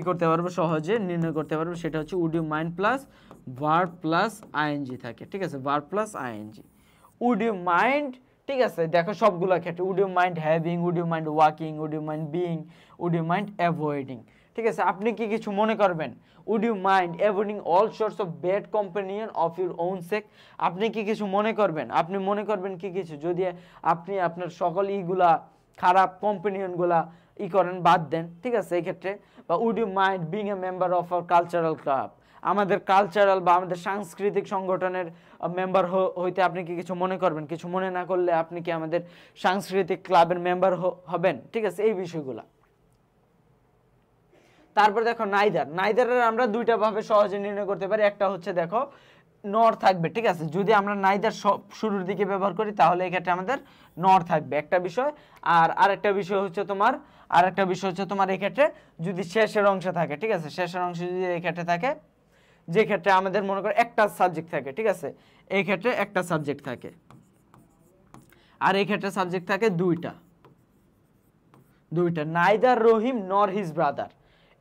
করতে পারবো, সহজে নির্ণয় করতে পারবো। সেটা হচ্ছে would you mind plus verb plus ING থাকে, ঠিক আছে, verb plus ING. Would you mind, ঠিক আছে, দেখো সবগুলো ক্ষেত্রে would you mind having, would you mind walking, would you mind being, would you mind avoiding, ঠিক আছে। আপনি কি কিছু মনে করবেন, would you mind avoiding all sorts of bad companion of your own sake, আপনি কি কিছু মনে করবেন, আপনি মনে করবেন কি কিছু যদি আপনি আপনার সকল ইগুলা খারাপ কম্পানিয়নগুলা করেন, বাদ দেন, ঠিক আছে, এই ক্ষেত্রে। বা would you mind being a member of our cultural club, আমাদের কালচারাল বা আমাদের সাংস্কৃতিক সংগঠনের মেম্বার হইতে আপনি কি কিছু মনে করবেন, কিছু মনে না করলে আপনি কি আমাদের সাংস্কৃতিক ক্লাবের মেম্বার হবেন, ঠিক আছে, এই বিষয়গুলা। তারপর দেখো নাইদারের আমরা দুইটা ভাবে সহজে নির্ণয় করতে পারি। একটা হচ্ছে দেখো নর থাকবে, ঠিক আছে, যদি আমরা নাইদার শুরুর দিকে ব্যবহার করি তাহলে এই ক্ষেত্রে আমাদের নর থাকবে, একটা বিষয়। আর আরেকটা বিষয় হচ্ছে তোমার এই ক্ষেত্রে যদি শেষের অংশে থাকে, ঠিক আছে, শেষের অংশে যদি এই ক্ষেত্রে থাকে, যে ক্ষেত্রে আমাদের মনে করো একটা সাবজেক্ট থাকে, ঠিক আছে, এই ক্ষেত্রে একটা সাবজেক্ট থাকে আর এই ক্ষেত্রে সাবজেক্ট থাকে দুইটা, নাইদার রহিম নর হিজ ব্রাদার,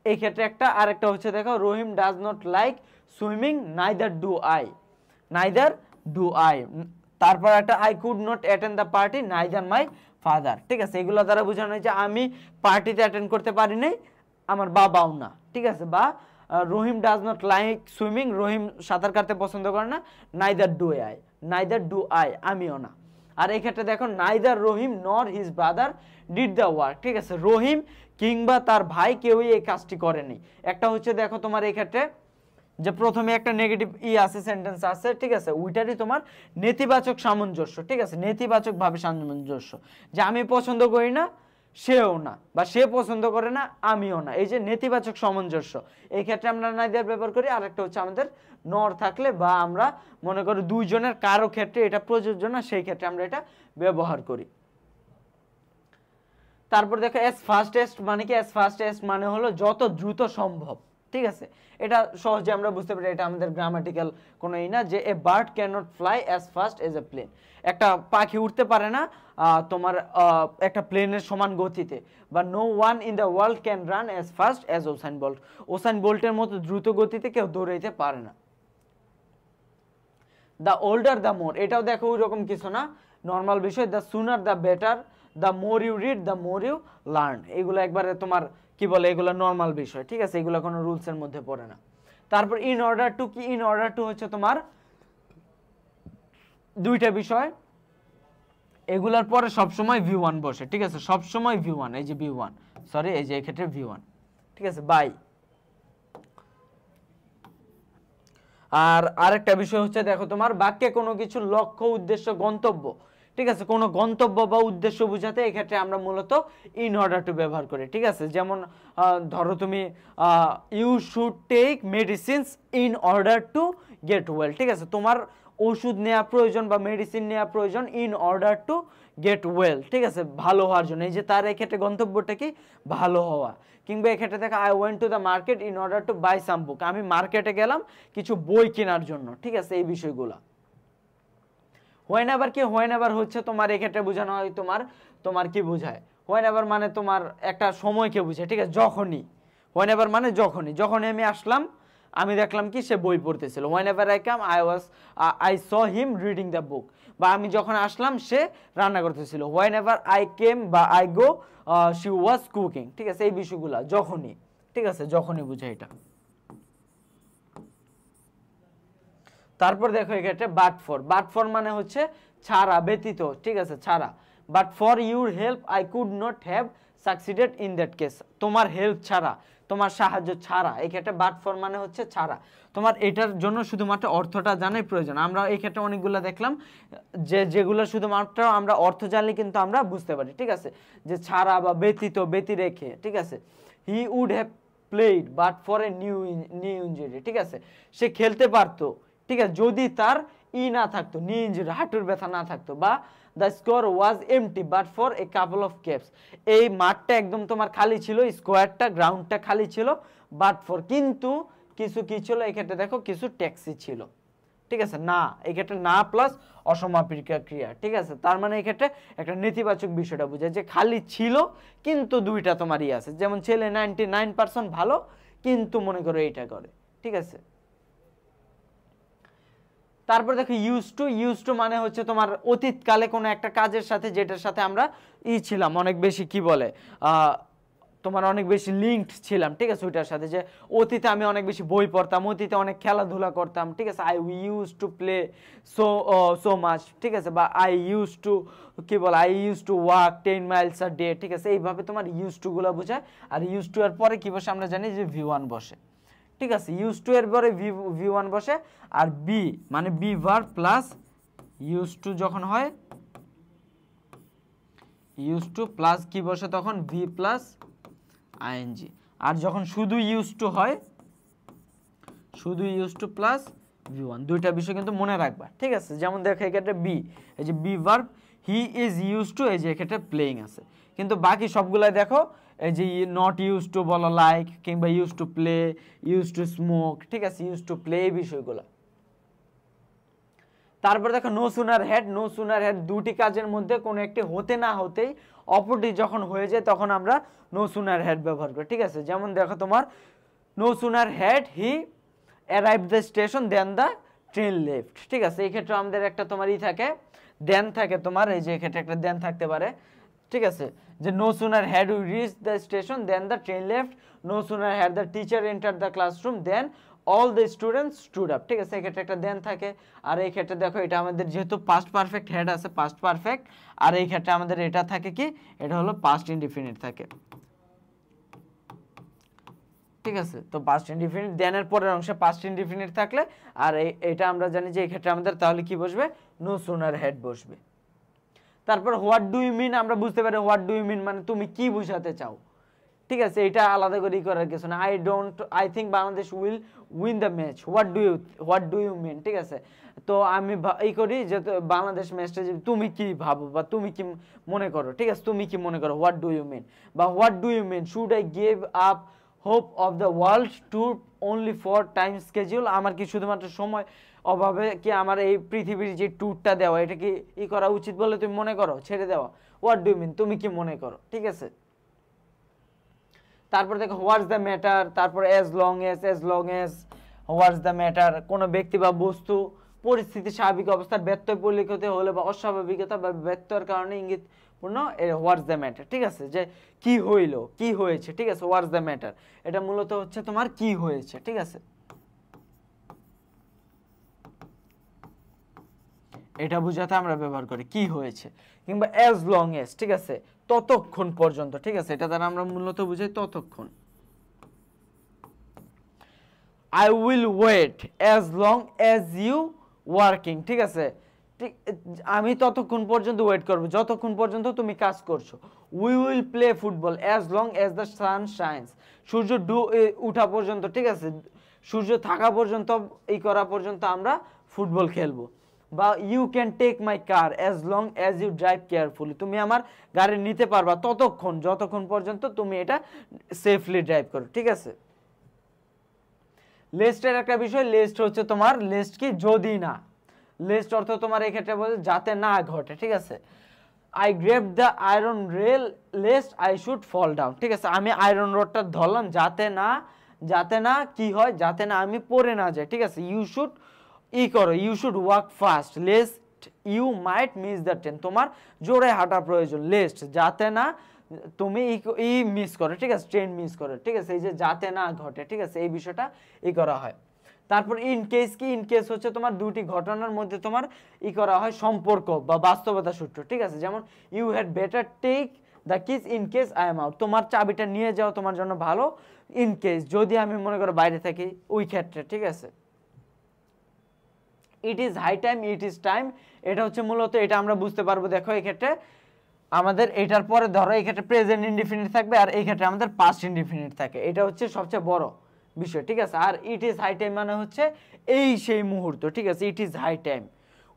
এই ক্ষেত্রে একটা। আরেকটা হচ্ছে দেখো Rahim does not like swimming neither do I, তারপর একটা I could not attend the party neither my father, ঠিক আছে, এগুলো দ্বারা বোঝানো হয় যে আমি পার্টিতে অ্যাটেন্ড করতে পারি নাই, আমার বাবাও না, ঠিক আছে। বা রহিম ডাজ নট লাইক সুইমিং, রহিম সাঁতার কাটতে পছন্দ করে না, নাইদার ডু আই, আমিও না। আর এই ক্ষেত্রে দেখো নাইদার রহিম নর his brother did the work, ঠিক আছে, রহিম কিংবা তার ভাই কেউই এই কাজটি করেনি। একটা হচ্ছে দেখো তোমার এই ক্ষেত্রে যে প্রথমে একটা নেগেটিভ আছে, সেন্টেন্স আছে, ঠিক আছে, ওইটারই তোমার নেতিবাচক সামঞ্জস্য, ঠিক আছে, নেতিবাচক ভাবে সামঞ্জস্য, যে আমি পছন্দ করি না সেও না, বা সে পছন্দ করে না আমিও না, এই যে নেতিবাচক সামঞ্জস্য, এই ক্ষেত্রে আমরা নাইদার ব্যবহার করি। আর একটা হচ্ছে আমাদের নর থাকলে বা আমরা মনে করি দুইজনের কারো ক্ষেত্রে এটা প্রযোজ্য না, সেই ক্ষেত্রে আমরা এটা ব্যবহার করি। তারপর দেখো অ্যাজ ফাস্টেস্ট মানে কি, অ্যাজ ফাস্টেস্ট মানে হলো যত দ্রুত সম্ভব, ঠিক আছে, এটা সহজে আমরা বুঝতে পারি, এটা আমাদের গ্রামাটিক্যাল কোনো না, যে a bird can not fly as fast as a plane, একটা পাখি উঠতে পারে না তোমার একটা প্লেনের সমান গতিতে। বা no one in the world can run as fast as Usain বোল্টের মতো দ্রুত গতিতে কেউ দৌড়াইতে পারে না। দ্য ওল্ডার দ্য মোর, এটাও দেখো ওই রকম কিছু না, নর্মাল বিষয়। The sooner the better, the more you read the more you learn, এগুলো একবারে তোমার কি বলে, এগুলো নর্মাল বিষয়, ঠিক আছে, এগুলো কোনো রুলসের মধ্যে পড়ে না। তারপর ইন অর্ডার টু কি, ইন অর্ডার টু হচ্ছে তোমার দুইটা বিষয়, এগুলার পরে সবসময় V1 বসে, ঠিক আছে, সবসময় V1, এই যে V1, সরি এই যে এক্ষেত্রে V1, ঠিক আছে, বাই। আর আরেকটা বিষয় হচ্ছে দেখো তোমার বাক্যে কোনো কিছু লক্ষ্য উদ্দেশ্য গন্তব্য, ঠিক আছে, কোনো গন্তব্য বা উদ্দেশ্য বোঝাতে এক্ষেত্রে আমরা মূলত ইন অর্ডার টু ব্যবহার করি, ঠিক আছে। যেমন ধরো তুমি you should take medicines in order to get well, ঠিক আছে, তোমার ওষুধ নেওয়া প্রয়োজন বা মেডিসিন নেওয়া প্রয়োজন in order to get well, ঠিক আছে, ভালো হওয়ার জন্য, এই যে তার এক্ষেত্রে গন্তব্যটা কি ভালো হওয়া। কিংবা এক্ষেত্রে দেখো I went to the market in order to buy some book, আমি মার্কেটে গেলাম কিছু বই কেনার জন্য, ঠিক আছে, এই বিষয়গুলো। হোয়েন এভার কি, হোয়েন এভার হচ্ছে তোমার এক্ষেত্রে বোঝানো হয় তোমার কি বোঝায়, হোয়েন এভার মানে তোমার একটা সময়কে বোঝায়, ঠিক আছে, যখনই, হোয়েন এভার মানে যখনই আমি আসলাম আমি দেখলাম কি সে বই পড়তেছিল, whenever I came I saw him reading the book, বা আমি যখন আসলাম সে রান্না করতেছিল, হোয়েন এভার আই কেম বা I go she was cooking, ঠিক আছে, এই বিষয়গুলো যখনই, ঠিক আছে, যখনই বোঝায় এটা। তারপর দেখো এক্ষেত্রে বাট ফর মানে হচ্ছে ছাড়া, ব্যতীত, ঠিক আছে, ছাড়া, but for your help I could not have succeeded in that case. তোমার হেল্প ছাড়া, তোমার সাহায্য ছাড়া, এই ক্ষেত্রে বাট ফর মানে হচ্ছে ছাড়া। তোমার এটার জন্য শুধুমাত্র অর্থটা জানাই প্রয়োজন। আমরা এই ক্ষেত্রে অনেকগুলো দেখলাম যেগুলো শুধুমাত্র আমরা অর্থ জানলে কিন্তু আমরা বুঝতে পারি, ঠিক আছে, যে ছাড়া বা ব্যতীত, ব্যতিরেকে, ঠিক আছে। He would have played but for a new injury, ঠিক আছে, সে খেলতে পারতো, ঠিক আছে, যদি তার না থাকতো, নি ইনজুরি, হাঁটুর ব্যথা না থাকতো, বা the square was empty but for A couple of caps, এই মাঠটা একদম তোমার খালি ছিল, স্কোয়ারটা, গ্রাউন্ডটা খালি ছিল, বাট ফর, কিন্তু কিছু কি ছিল এক্ষেত্রে দেখো, কিছু ট্যাক্সি ছিল, ঠিক আছে, না, এক্ষেত্রে না প্লাস অসমাপিক ক্রিয়া, ঠিক আছে। তার মানে এক্ষেত্রে একটা নেতিবাচক বিষয়টা বোঝায় যে খালি ছিল কিন্তু দুইটা তোমার আছে, যেমন ছেলে 99% ভালো কিন্তু মনে করো এইটা করে, ঠিক আছে। তারপর দেখো ইউজ টু মানে হচ্ছে তোমার অতীতকালে কোনো একটা কাজের সাথে, যেটার সাথে আমরা ছিলাম অনেক বেশি, কি বলে, তোমার অনেক বেশি লিঙ্কড ছিলাম, ঠিক আছে, ওইটার সাথে, যে অতীতে আমি অনেক বেশি বই পড়তাম, অতীতে অনেক খেলাধুলা করতাম, ঠিক আছে, I use to play so much, ঠিক আছে, বা আই ইউজ টু, কি বলে, I use to walk 10 miles a day, ঠিক আছে, এইভাবে তোমার ইউজ টু গুলো বোঝায়। আর ইউজ টু এর পরে কি বসে আমরা জানি যে V1 বসে, ঠিক আছে, ইউজ টু এর পরে V1 বসে। আর বি মানে be verb plus use to যখন হয়, ইউজ টু প্লাস কি বসে তখন ভি প্লাস আইএনজি। আর যখন শুধু ইউজ টু হয়, শুধু ইউজ টু প্লাস V1, দুইটা বিষয় কিন্তু মনে রাখবা, ঠিক আছে। যেমন দেখো এক্ষেত্রে বি, এই যে be verb, he is use to, এই যে এক্ষেত্রে প্লেইং আছে, কিন্তু বাকি সবগুলাই দেখো এই যে নট ইউজ টু বলো, লাইক, কিংবা use to play, use to smoke, ঠিক আছে, ইউজ টু প্লে, এই বিষয়গুলো। তারপর দেখো নো সুনার হ্যাড, দুটি কাজের মধ্যে কোনো একটি হতে না হতেই অপরটি যখন হয়ে যায় তখন আমরা নো সুনার হ্যাড ব্যবহার করি, ঠিক আছে। যেমন দেখো তোমার no sooner had he arrive the station than the train left, ঠিক আছে, এই ক্ষেত্রে আমাদের একটা তোমার থাকে, দেন থাকে তোমার, এই যে এক্ষেত্রে একটা দেন থাকতে পারে, ঠিক আছে, যে no sooner had we reach the station than the train left, no sooner had the teacher enter the classroom than all the students stood up, ঠিক আছে, এক্ষেত্রে একটা দেন থাকে। আর এই ক্ষেত্রে দেখো এটা আমাদের যেহেতু পাস্ট পারফেক্ট হ্যাড আছে, পাস্ট পারফেক্ট, আর এই ক্ষেত্রে আমাদের এটা থাকে কি, এটা হলো পাস্ট ইনডিফিনিট থাকে, ঠিক আছে। তো পাস্ট ইনডিফিনিট দেনের পরের অংশে পাস্ট ইনডিফিনিট থাকলে, আর এটা আমরা জানি যে এই ক্ষেত্রে আমাদের তাহলে কি বসবে, নো সুনার হ্যাড বসবে। তারপর হোয়াট ডু ইউ মিন, আমরা বুঝতে পারি হোয়াট ডু ইউ মিন মানে তুমি কি বোঝাতে চাও, ঠিক আছে, এটা আলাদা করে করার কিছু না। I think Bangladesh will win the match, what do you mean, ঠিক আছে। তো আমি এই করি যে বাংলাদেশ ম্যাচটা, যে তুমি কি ভাবো বা তুমি কি মনে করো, ঠিক আছে, তুমি কি মনে করো, হোয়াট ডু ইউ মিন, বা what do you mean should I give up hope of the world tour only for time schedule, আমার কি শুধুমাত্র সময় অভাবে কি আমার এই পৃথিবীর যে ট্যুরটা দেওয়া, এটা কি করা উচিত বলে তুমি মনে করো, ছেড়ে দেওয়া, হোয়াট ডু ইউ মিন, তুমি কি মনে করো, ঠিক আছে। তারপর দেখো হোয়াটস দ্য ম্যাটার, তারপর as long age, what's the matter, কোনো ব্যক্তি বা বস্তু পরিস্থিতি স্বাভাবিক অবস্থার ব্যত্যয় পরিলক্ষিত হলে বা অস্বাভাবিকতা বা ব্যত্যয়ের কারণে ইঙ্গিতপূর্ণ হোয়াটস দ্য ম্যাটার, ঠিক আছে, যে কি হইলো, কি হয়েছে, ঠিক আছে, হোয়াটস দ্য ম্যাটার, এটা মূলত হচ্ছে তোমার কি হয়েছে, ঠিক আছে, এটা বোঝাতে আমরা ব্যবহার করি কি হয়েছে। কিংবা অ্যাজ লং এজ, ঠিক আছে, ততক্ষণ পর্যন্ত, ঠিক আছে, এটা দ্বারা আমরা মূলত বুঝাই ততক্ষণ। I will wait as long as you working, ঠিক আছে, আমি ততক্ষণ পর্যন্ত ওয়েট করব যতক্ষণ পর্যন্ত তুমি কাজ করছো। We will play football as long as the sun shines, সূর্য উঠা পর্যন্ত, ঠিক আছে, সূর্য থাকা পর্যন্ত, এই করা পর্যন্ত আমরা ফুটবল খেলবো। বা you can take my car as long as you drive carefully, তুমি আমার গাড়ি নিতে পারবা ততক্ষণ যতক্ষণ পর্যন্ত তুমি এটা সেফলি ড্রাইভ করো, ঠিক আছে। লেস্টের একটা বিষয়, লেস্ট হচ্ছে তোমার, লেস্ট কি, যদি না, লেস্ট অর্থ তোমার এই ক্ষেত্রে বলছে যাতে না ঘটে, ঠিক আছে। I grabbed the iron rail lest I should fall down, ঠিক আছে, আমি আয়রন রডটা ধরলাম যাতে না কি হয়, যাতে না আমি পড়ে না যাই, ঠিক আছে। ইউ শুড করো, you should walk fast lest you might miss the train, তোমার জোরে হাঁটা প্রয়োজন, লেস্ট যাতে না তুমি মিস করো, ঠিক আছে, ট্রেন মিস করো, ঠিক আছে, এই যে যাতে না ঘটে, ঠিক আছে, এই বিষয়টা করা হয়। তারপর ইন কেস কি, ইন কেস হচ্ছে তোমার দুটি ঘটনার মধ্যে তোমার ই করা হয় সম্পর্ক বা বাস্তবতা সূত্র, ঠিক আছে। যেমন you had better take the keys in case I am out, তোমার চাবিটা নিয়ে যাও তোমার জন্য ভালো, ইন কেস যদি আমি মনে করো বাইরে থাকি ওই ক্ষেত্রে, ঠিক আছে। It is high time, it is time, এটা হচ্ছে মূলত এটা আমরা বুঝতে পারবো দেখো এই ক্ষেত্রে আমাদের এটার পরে ধরো এই ক্ষেত্রে প্রেজেন্ট ইনডিফিনিট থাকবে আর এই ক্ষেত্রে আমাদের পাস্ট ইনডিফিনিট থাকে, এটা হচ্ছে সবচেয়ে বড় বিষয়, ঠিক আছে। আর ইট ইজ হাই টাইম মানে হচ্ছে এই সেই মুহূর্ত, ঠিক আছে। It is high time,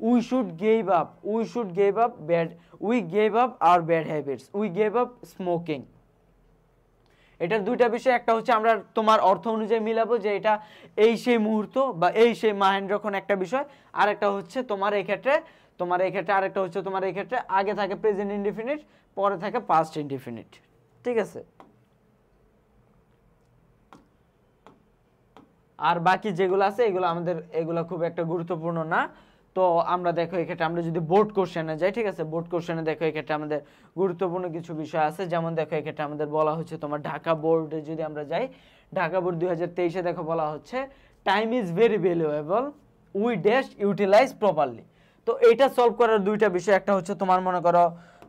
we should gave up, we should gave up bad, we gave up our bad habits, we gave up smoking. এটার দুইটা বিষয়, একটা হচ্ছে আমরা তোমার অর্থ অনুযায়ী মিলাবো যে এটা এই সেই মুহূর্ত বা এই সেই মাহেন্দ্রক্ষণ একটা বিষয়, আর একটা হচ্ছে তোমার এই ক্ষেত্রে আরেকটা হচ্ছে তোমার এই ক্ষেত্রে আগে থাকে প্রেজেন্ট ইনডিফিনিট, পরে থাকে পাস্ট ইনডিফিনিট, ঠিক আছে। আর বাকি যেগুলো আছে এগুলো আমাদের এগুলো খুব একটা গুরুত্বপূর্ণ না। তো আমরা দেখো এক্ষেত্রে আমরা যদি বোর্ড কোশ্চেনে যাই, ঠিক আছে, বোর্ড কোশ্চেনে দেখো এক্ষেত্রে আমাদের গুরুত্বপূর্ণ কিছু বিষয় আছে। যেমন দেখো এক্ষেত্রে আমাদের বলা হচ্ছে তোমার ঢাকা বোর্ডে যদি আমরা যাই, ঢাকা বোর্ড 2023-এ দেখো বলা হচ্ছে time is very valuable, we dash utilise properly. তো এটা সলভ করার দুইটা বিষয়, একটা হচ্ছে তোমার মনে করো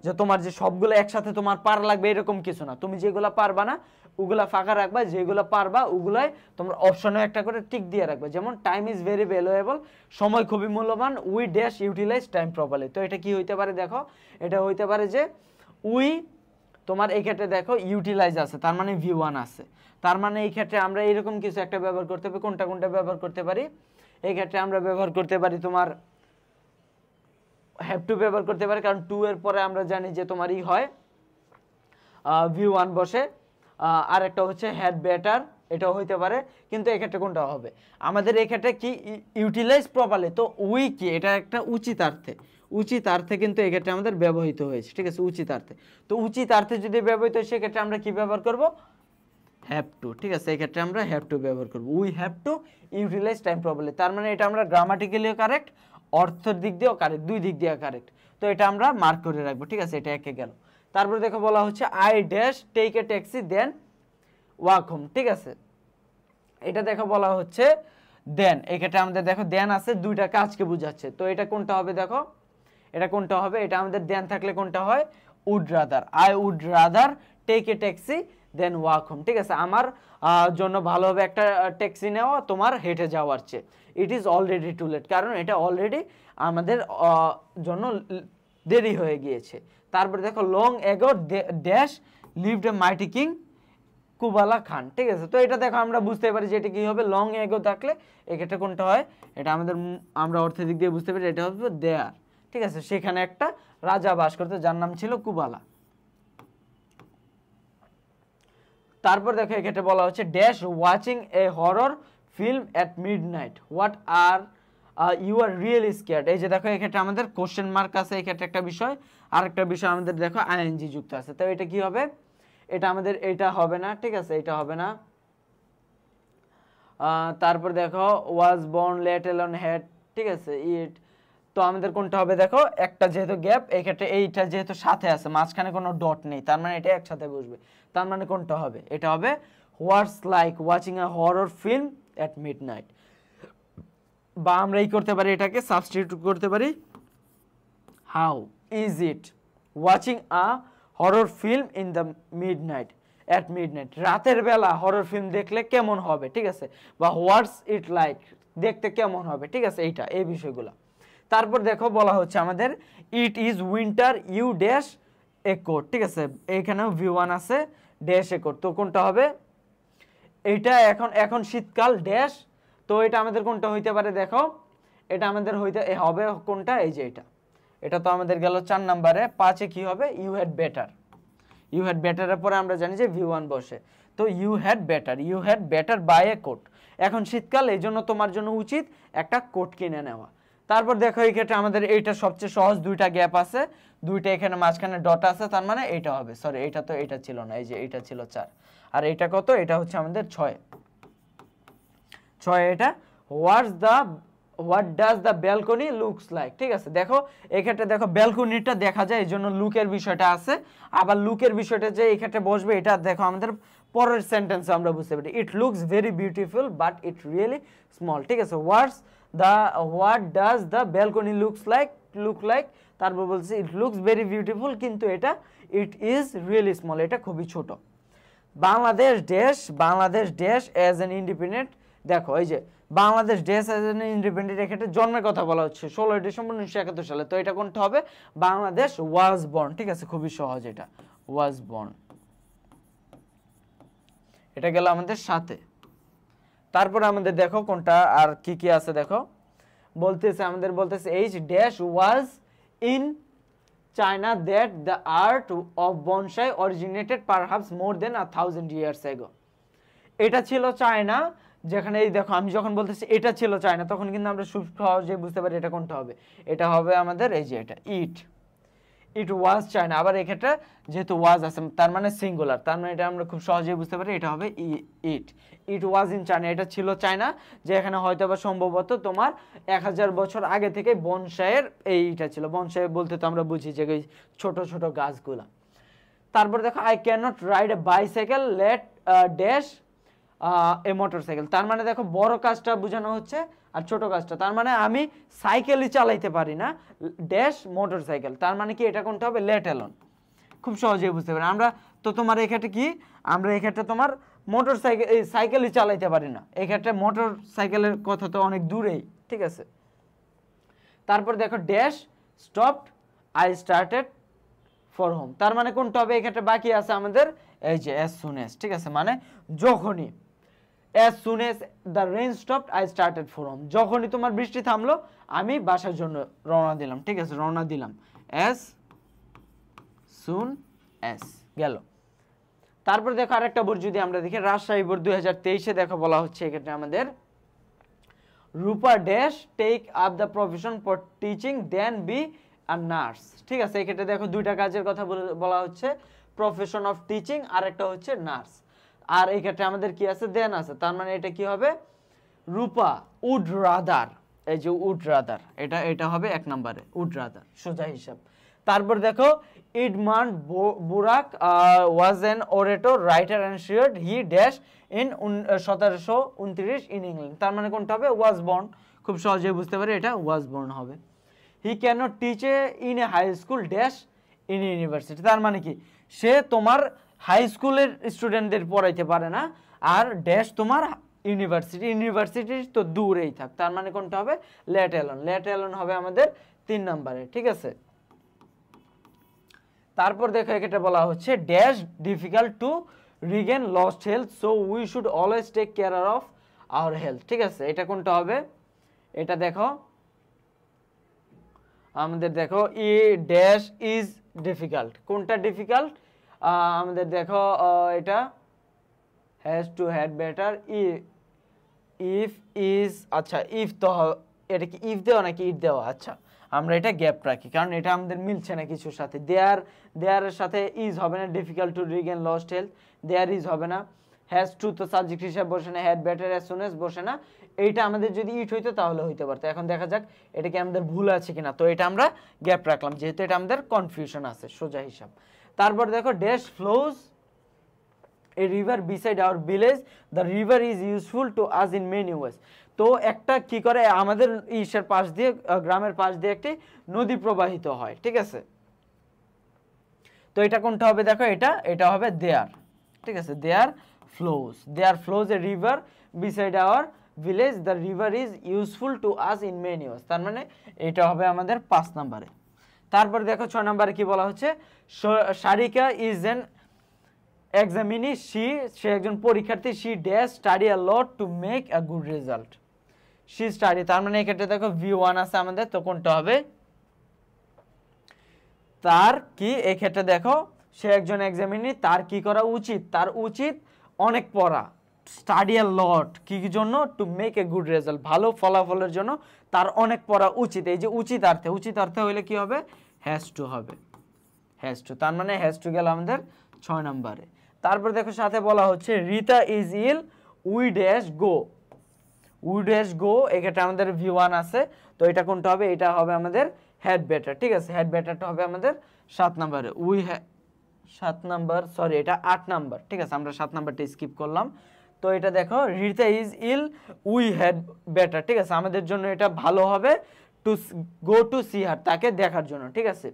যে তোমার যে সবগুলো একসাথে তোমার পার লাগবে এরকম কিছু না, তুমি যেগুলো পারবা না ওগুলা ফাঁকা রাখবা, যেগুলো পারবা ওগুলাই তোমরা অপশনে একটা করে টিক দিয়ে রাখবে। যেমন টাইম ইজ ভেরি ভ্যালুয়েবল, সময় খুবই মূল্যবান, we dash utilise time properly. তো এটা কি হইতে পারে দেখো, এটা হইতে পারে যে উই তোমার এই ক্ষেত্রে দেখো ইউটিলাইজ আছে তার মানে V1 আছে, তার মানে এই ক্ষেত্রে আমরা এরকম কিছু একটা ব্যবহার করতে পারি। কোনটা ব্যবহার করতে পারি, এই ক্ষেত্রে আমরা ব্যবহার করতে পারি তোমার হ্যাভ টু ব্যবহার করতে পারি, কারণ টু এর পরে আমরা জানি যে তোমার ই হয় V1 বসে। আর একটা হচ্ছে হ্যাড বেটার, এটাও হইতে পারে, কিন্তু এক্ষেত্রে কোনটা হবে আমাদের এক্ষেত্রে কি ইউটিলাইজ প্রপারলি। তো উই কি এটা একটা উচিত অর্থে কিন্তু এক্ষেত্রে আমাদের ব্যবহৃত হয়েছে, ঠিক আছে, উচিত অর্থে। তো উচিত অর্থে যদি ব্যবহৃত হয় সেক্ষেত্রে আমরা কি ব্যবহার করব, হ্যাভ টু, ঠিক আছে। এক্ষেত্রে আমরা হ্যাভ টু ব্যবহার করব, we have to utilise time properly. তার মানে এটা আমরা গ্রামাটিক্যালিও কারেক্ট, অর্থের দিক দিয়েও কারেক্ট, দুই দিক দিয়ে কারেক্ট। তো এটা আমরা মার্ক করে রাখবো, ঠিক আছে, এটা একে গেল। তারপরে দেখো বলা হচ্ছে I dash take a taxi than walk home, ঠিক আছে। এটা দেখো বলা হচ্ছে দেন, এক্ষেত্রে আমাদের দেখো দেন আছে দুইটা কাজকে বোঝাচ্ছে। তো এটা কোনটা হবে দেখো, এটা কোনটা হবে, এটা আমাদের দেন থাকলে কোনটা হয়, would rather, I would rather take a taxi than walk home, ঠিক আছে। আমার জন্য ভালো হবে একটা ট্যাক্সি নেওয়া তোমার হেঁটে যাওয়ার চেয়ে। It is already too late, কারণ এটা অলরেডি আমাদের জন্য দেরি হয়ে গিয়েছে। তারপরে দেখো long ago dash lived a mighty king Kubla Khan, ঠিক আছে। তো এটা দেখো আমরা বুঝতে পারি যে এটা কি হবে, লং এগো থাকলে এক্ষেত্রে কোনটা হয়, এটা আমাদের আমরা অর্থের দিক দিয়ে বুঝতে পারি এটা হবে দেয়ার, ঠিক আছে। সেখানে একটা রাজা বাস করতো যার নাম ছিল কুবালা। তারপর দেখো এক্ষেত্রে বলা হচ্ছে dash watching a horror film at midnight what are you are really scared. এই যে দেখো এক্ষেত্রে আমাদের কোশ্চেন মার্ক আছে, এক্ষেত্রে একটা বিষয়, আর একটা বিষয় আমাদের দেখো আইএনজি যুক্ত আছে। তো এটা কি হবে, এটা আমাদের এটা হবে না, ঠিক আছে, এটা হবে না। তারপর দেখো was born let alone head, ঠিক আছে, ইট। তো আমাদের কোনটা হবে দেখো, একটা যেহেতু গ্যাপ, এই ক্ষেত্রে এইটা যেহেতু সাথে আছে মাঝখানে কোনো ডট নেই, তার মানে এটা একসাথে বসবে। তার মানে কোনটা হবে, এটা হবে what's like watching a horror film at midnight. বা আমরা এই করতে পারি, এটাকে সাবস্টিটিউট করতে পারি, how is it watching a horror film in the midnight at midnight, রাতের বেলা হরর ফিল্ম দেখলে কেমন হবে, ঠিক আছে। বা হোয়াটস ইট লাইক দেখতে কেমন হবে, ঠিক আছে, এইটা এই বিষয়গুলো। তারপর দেখো বলা হচ্ছে আমাদের it is winter you dash a coat, ঠিক আছে, এইখানেও V1 আছে ড্যাশ এ কোট। তো কোনটা হবে, এইটা এখন শীতকাল ড্যাশ। তো এটা আমাদের কোনটা হইতে পারে দেখো, এটা আমাদের হইতে হবে কোনটা, এই যে এটা তো আমাদের গেল 4 নম্বরে। 5-এ কি হবে, you had better, you had বেটারের পরে আমরা জানি যে V1 বসে। তো you had better buy a coat, এখন শীতকাল এই জন্য তোমার জন্য উচিত একটা কোট কিনে নেওয়া। তারপর দেখো এই ক্ষেত্রে আমাদের এইটা সবচেয়ে সহজ, দুইটা গ্যাপ আছে, দুইটা এখানে মাঝখানে ডট আছে, তার মানে এইটা হবে, সরি এইটা তো এটা ছিল না, এই যে এইটা ছিল 4, আর এটা কত, এটা হচ্ছে আমাদের 6 এটা হোয়াটস what does the balcony looks like. ঠিক আছে, দেখো এক্ষেত্রে দেখো ব্যালকনিটা দেখা যায়, এই জন্য লুকের বিষয়টা আছে। আবার লুকের বিষয়টা যে এক্ষেত্রে বসবে, এটা দেখো আমাদের পরের সেন্টেন্সে আমরা বুঝতে পারি, it looks very beautiful but it really small. ঠিক আছে, what does the balcony look like, তারপর বলছে ইট লুকস ভেরি বিউটিফুল, কিন্তু এটা ইট ইজ রিয়েলি স্মল, এটা খুবই ছোট। বাংলাদেশ দেশ অ্যাজ এন ইন্ডিপেন্ডেন্ট, দেখো এই যে বাংলাদেশ দেশ অ্যাজ এন ইন্ডিপেন্ডেন্ট, এক্ষেত্রে জন্মের কথা বলা হচ্ছে 16 ডিসেম্বর 1971 সালে। তো এটা কোনটা হবে? Bangladesh was born. ঠিক আছে, খুবই সহজ, এটা ওয়াজ বর্ন, এটা গেল আমাদের সাথে। তারপরে আমাদের দেখো কোনটা আর কি কি আছে, দেখো বলতেছে H dash was in China that the art of bonsai originated perhaps more than 1000 years ago. এটা ছিল চায়না, যেখানে এই দেখো আমি যখন বলতেছি এটা ছিল চায়না, তখন কিন্তু আমরা খুব সহজে বুঝতে পারি এটা কোনটা হবে। এটা হবে আমাদের এই যে এটা ইট ওয়াজ চায়না। আবার এক্ষেত্রে যেহেতু ওয়াজ আছে তার মানে সিঙ্গুলার, তার মানে এটা আমরা খুব সহজেই বুঝতে পারি এটা হবে ইট ওয়াজ ইন চায়না, এটা ছিল চায়না, যে এখানে হয়তো বা সম্ভবত তোমার 1000 বছর আগে থেকে বনসাইয়ের এইটা ছিল। বনসাই বলতে তো আমরা বুঝি যে ছোট ছোট গাছগুলা। তারপর দেখো I can not ride a bicycle let dash a motorcycle, তার মানে দেখো বড় কাজটা বোঝানো হচ্ছে আর ছোট কাজটা, তার মানে আমি সাইকেলই চালাইতে পারি না ড্যাশ মোটরসাইকেল, তার মানে কি এটা কোনটা হবে? Let alone. খুব সহজেই বুঝতে পারি আমরা। তো তোমার এক্ষেত্রে কি, আমরা এক্ষেত্রে তোমার সাইকেলই চালাইতে পারি না, এক্ষেত্রে মোটর সাইকেলের কথা তো অনেক দূরেই। ঠিক আছে, তারপর দেখো dash stopped I started for home, তার মানে কোনটা হবে? এক্ষেত্রে বাকি আছে আমাদের এই যে অ্যাজ সুন অ্যাজ। ঠিক আছে, মানে যখনই, as soon as the rain stopped I started for home, যখনই তোমার বৃষ্টি থামলো আমি বাসার জন্য রওনা দিলাম। ঠিক আছে, রওনা দিলাম as soon as গেল। তারপর দেখো আরেকটা বোর্ড যদি আমরা দেখি, রাজশাহী বোর্ড 2023-এ দেখো বলা হচ্ছে এক্ষেত্রে আমাদের Rupa dash take up the profession for teaching then be a nurse. ঠিক আছে, এক্ষেত্রে দেখো দুইটা কাজের কথা বলা হচ্ছে, প্রফেশন অফ টিচিং আর একটা হচ্ছে নার্স। আর এই ক্ষেত্রে আমাদের কি আছে? দেন আছে, তার মানে এটা কি হবে? রূপা উড রাদার, এই যে উড রাদার, এটা হবে 1 নম্বরে উড রাদার, সোজা হিসাব। তারপর দেখো Edmund Burke was an orator writer and sheared he dash in 1729 in England, তার মানে কোনটা হবে? Was born. খুব সহজেই বুঝতে পারি এটা ওয়াজ বর্ন হবে। He can not teach in a high school dash in university, তার মানে কি সে তোমার হাই স্কুলের স্টুডেন্টদের পড়াইতে পারে না, আর ড্যাশ তোমার ইউনিভার্সিটি তো দূরেই থাক, তার মানে কোনটা হবে? লেট অ্যালোন হবে আমাদের 3 নম্বরে। ঠিক আছে, তারপর দেখো এক্ষেত্রে বলা হচ্ছে dash difficult to regain lost health so we should always take care of our health. ঠিক আছে, এটা কোনটা হবে? এটা দেখো আমাদের দেখো ই ড্যাশ ইজ ডিফিকাল্ট, কোনটা ডিফিকাল্ট? আমাদের দেখো এটা has to had better if is, আচ্ছা ইফ তো এটা কি ইফ দেওয়া নাকি ইট দেওয়া? আচ্ছা আমরা এটা গ্যাপ রাখি, কারণ এটা আমাদের মিলছে না কিছুর সাথে। দেয়ারের সাথে ইজ হবে না, difficult to regain lost health, there is হবে না, হ্যাজ টু তো সাবজেক্ট হিসাবে বসে না, had better as soon as বসে না। এইটা আমাদের যদি ইট হইতো তাহলে হইতে পারতো। এখন দেখা যাক এটা কি আমাদের ভুল আছে কিনা, তো এটা আমরা গ্যাপ রাখলাম যেহেতু এটা আমাদের কনফিউশন আছে, সোজা হিসাব। তারপর দেখো dash flows a river beside our village, the river is useful to us in many ways, তো একটা কি করে আমাদের ইসের পাশ দিয়ে, গ্রামের পাশ দিয়ে একটি নদী প্রবাহিত হয়। ঠিক আছে, তো এটা কোনটা হবে? দেখো এটা হবে দেয়ার। ঠিক আছে, there flows a river beside our village, the river is useful to us in many ways, তার মানে এটা হবে আমাদের 5 নম্বরে। তারপর দেখো 6 নম্বরে কি বলা হচ্ছে, সারিকা ইজ এন এক্সামিনি, সে একজন পরীক্ষার্থী, she dash study a lot to make a good result, she study, তার মানে এক্ষেত্রে দেখো V1 আছে আমাদের, তো কোনটা হবে? তার কি এক্ষেত্রে দেখো সে একজন এক্সামিনি, তার কি করা উচিত? তার উচিত অনেক পড়া, স্টাডি আ লট, কি জন্য? To make a good result, ভালো ফলাফলের জন্য তার অনেক পড়া উচিত। এই যে উচিত অর্থে হইলে কি হবে? হ্যাজ টু হবে, তার মানে হ্যাজ টু গেল আমাদের 6 নম্বরে। তারপর দেখো সাথে বলা হচ্ছে Rita is ill we dash go, we dash go, এক্ষেত্রে আমাদের V1 আছে, তো এটা কোনটা হবে, এটা হবে আমাদের হ্যাড বেটার, ঠিক আছে। হ্যাড বেটারটা হবে আমাদের 7 নম্বরে। 7 নাম্বার, সরি এটা 8 নাম্বার, ঠিক আছে, আমরা 7 নাম্বারটা স্কিপ করলাম। তো এটা দেখো, Rita is ill, we had better, ঠিক আছে, আমাদের জন্য এটা ভালো হবে to go to see her, তাকে দেখার জন্য, ঠিক আছে।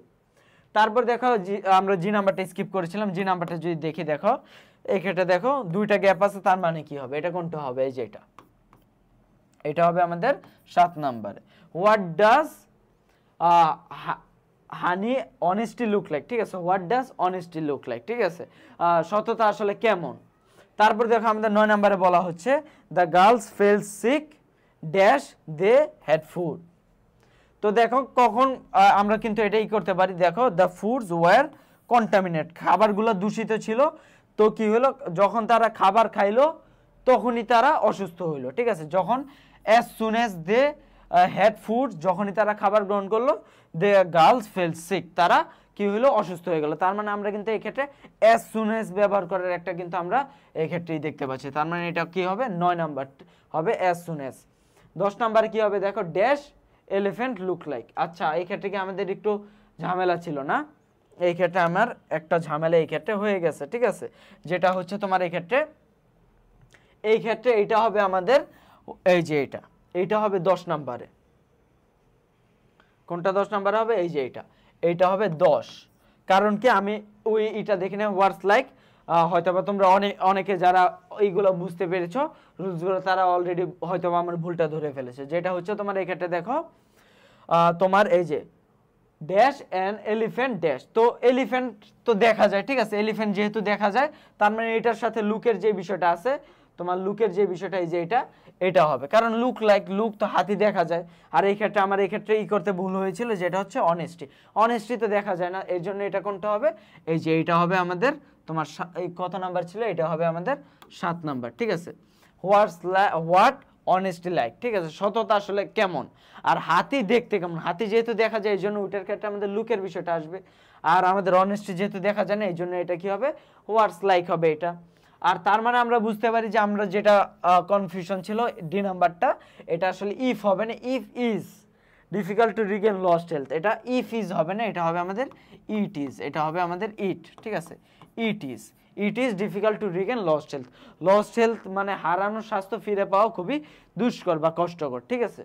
তারপর দেখো আমরা জি নাম্বারটা স্কিপ করেছিলাম, জি নাম্বারটা যদি দেখি, দেখো এক্ষেত্রে দেখো দুইটা গ্যাপ আছে, তার মানে কি হবে, এটা কোনটা হবে, এই যে এটা হবে আমাদের 7 নাম্বারে। What does honey honesty look like, ঠিক আছে, what does honesty look like, ঠিক আছে, সততা আসলে কেমন। তারপর দেখো আমাদের 9 নম্বরে বলা হচ্ছে the girls fell sick dash they had food. তো দেখো কখন আমরা কিন্তু এটাই করতে পারি, দেখো দ্য ফুডস ওয়ার কন্টামিনেট, খাবারগুলো দূষিত ছিল, তো কি হলো, যখন তারা খাবার খাইলো তখনই তারা অসুস্থ হইলো, ঠিক আছে। যখন as soon as they had food, যখনই তারা খাবার গ্রহণ করলো, দে গার্লস ফেল সিক, তারা কি হলো, অসুস্থ হয়ে গেল। তার মানে আমরা কিন্তু এই ক্ষেত্রে অ্যাজ সুন অ্যাজ ব্যবহার করার একটা কিন্তু আমরা এই ক্ষেত্রেই দেখতে পাচ্ছি। তার মানে এটা কি হবে, 9 নাম্বার হবে অ্যাজ সুন অ্যাজ। 10 নাম্বার কি হবে, দেখো ড্যাশ এলিফ্যান্ট লুক লাইক। আচ্ছা, এই ক্ষেত্রে কি আমাদের একটু ঝামেলা ছিল না, এই ক্ষেত্রে আমার একটা ঝামেলা এই ক্ষেত্রে হয়ে গেছে, ঠিক আছে, যেটা হচ্ছে তোমার এই ক্ষেত্রে এইটা হবে আমাদের এই যে এইটা হবে 10 নাম্বারে। কোনটা 10 নাম্বারে হবে, এই যে এইটা হবে 10। কারণ কি আমি ওই এটা দেখি না, ওয়ার্ডস লাইক, হয়তোবা তোমরা অনেকে যারা এইগুলো বুঝতে পেরেছো রুলসগুলো, তারা অলরেডি হয়তোবা আমার ভুলটা ধরে ফেলেছে, যেটা হচ্ছে তোমার এই ক্ষেত্রে দেখো তোমার এই যে ড্যাশ অ্যান এলিফ্যান্ট ড্যাশ, তো এলিফ্যান্ট তো দেখা যায়, ঠিক আছে, এলিফ্যান্ট যেহেতু দেখা যায়, তার মানে এটার সাথে লুকের যে বিষয়টা আছে, তোমার লুকের যে বিষয়টা, এই যে এটা হবে, কারণ লুক লাইক, লুক তো হাতি দেখা যায়। আর এই ক্ষেত্রে আমার এই ক্ষেত্রে করতে ভুল হয়েছিল, যেটা হচ্ছে অনেস্টি তো দেখা যায় না, এর জন্য এটা কোনটা হবে, এই যে এটা হবে আমাদের তোমার এই কত নাম্বার ছিল, এটা হবে আমাদের 7 নাম্বার, ঠিক আছে। হোয়াট অনেস্টি লাইক, ঠিক আছে, সততা আসলে কেমন। আর হাতি দেখতে কেমন, হাতি যেহেতু দেখা যায় এই জন্য ওইটার ক্ষেত্রে আমাদের লুকের বিষয়টা আসবে। আর আমাদের অনেস্টি যেহেতু দেখা যায় না, এই জন্য এটা কি হবে, হোয়াটস লাইক হবে এটা। আর তার মানে আমরা বুঝতে পারি যে আমরা যেটা কনফিউশন ছিল ডি নাম্বারটা, এটা আসলে ইফ হবে না, if is difficult to regain lost health, এটা ইফ ইজ হবে না, এটা হবে আমাদের ইট ইজ, এটা হবে আমাদের ইট, ঠিক আছে, it is difficult to regain lost health মানে হারানো স্বাস্থ্য ফিরে পাওয়া খুবই দুষ্কর বা কষ্টকর, ঠিক আছে,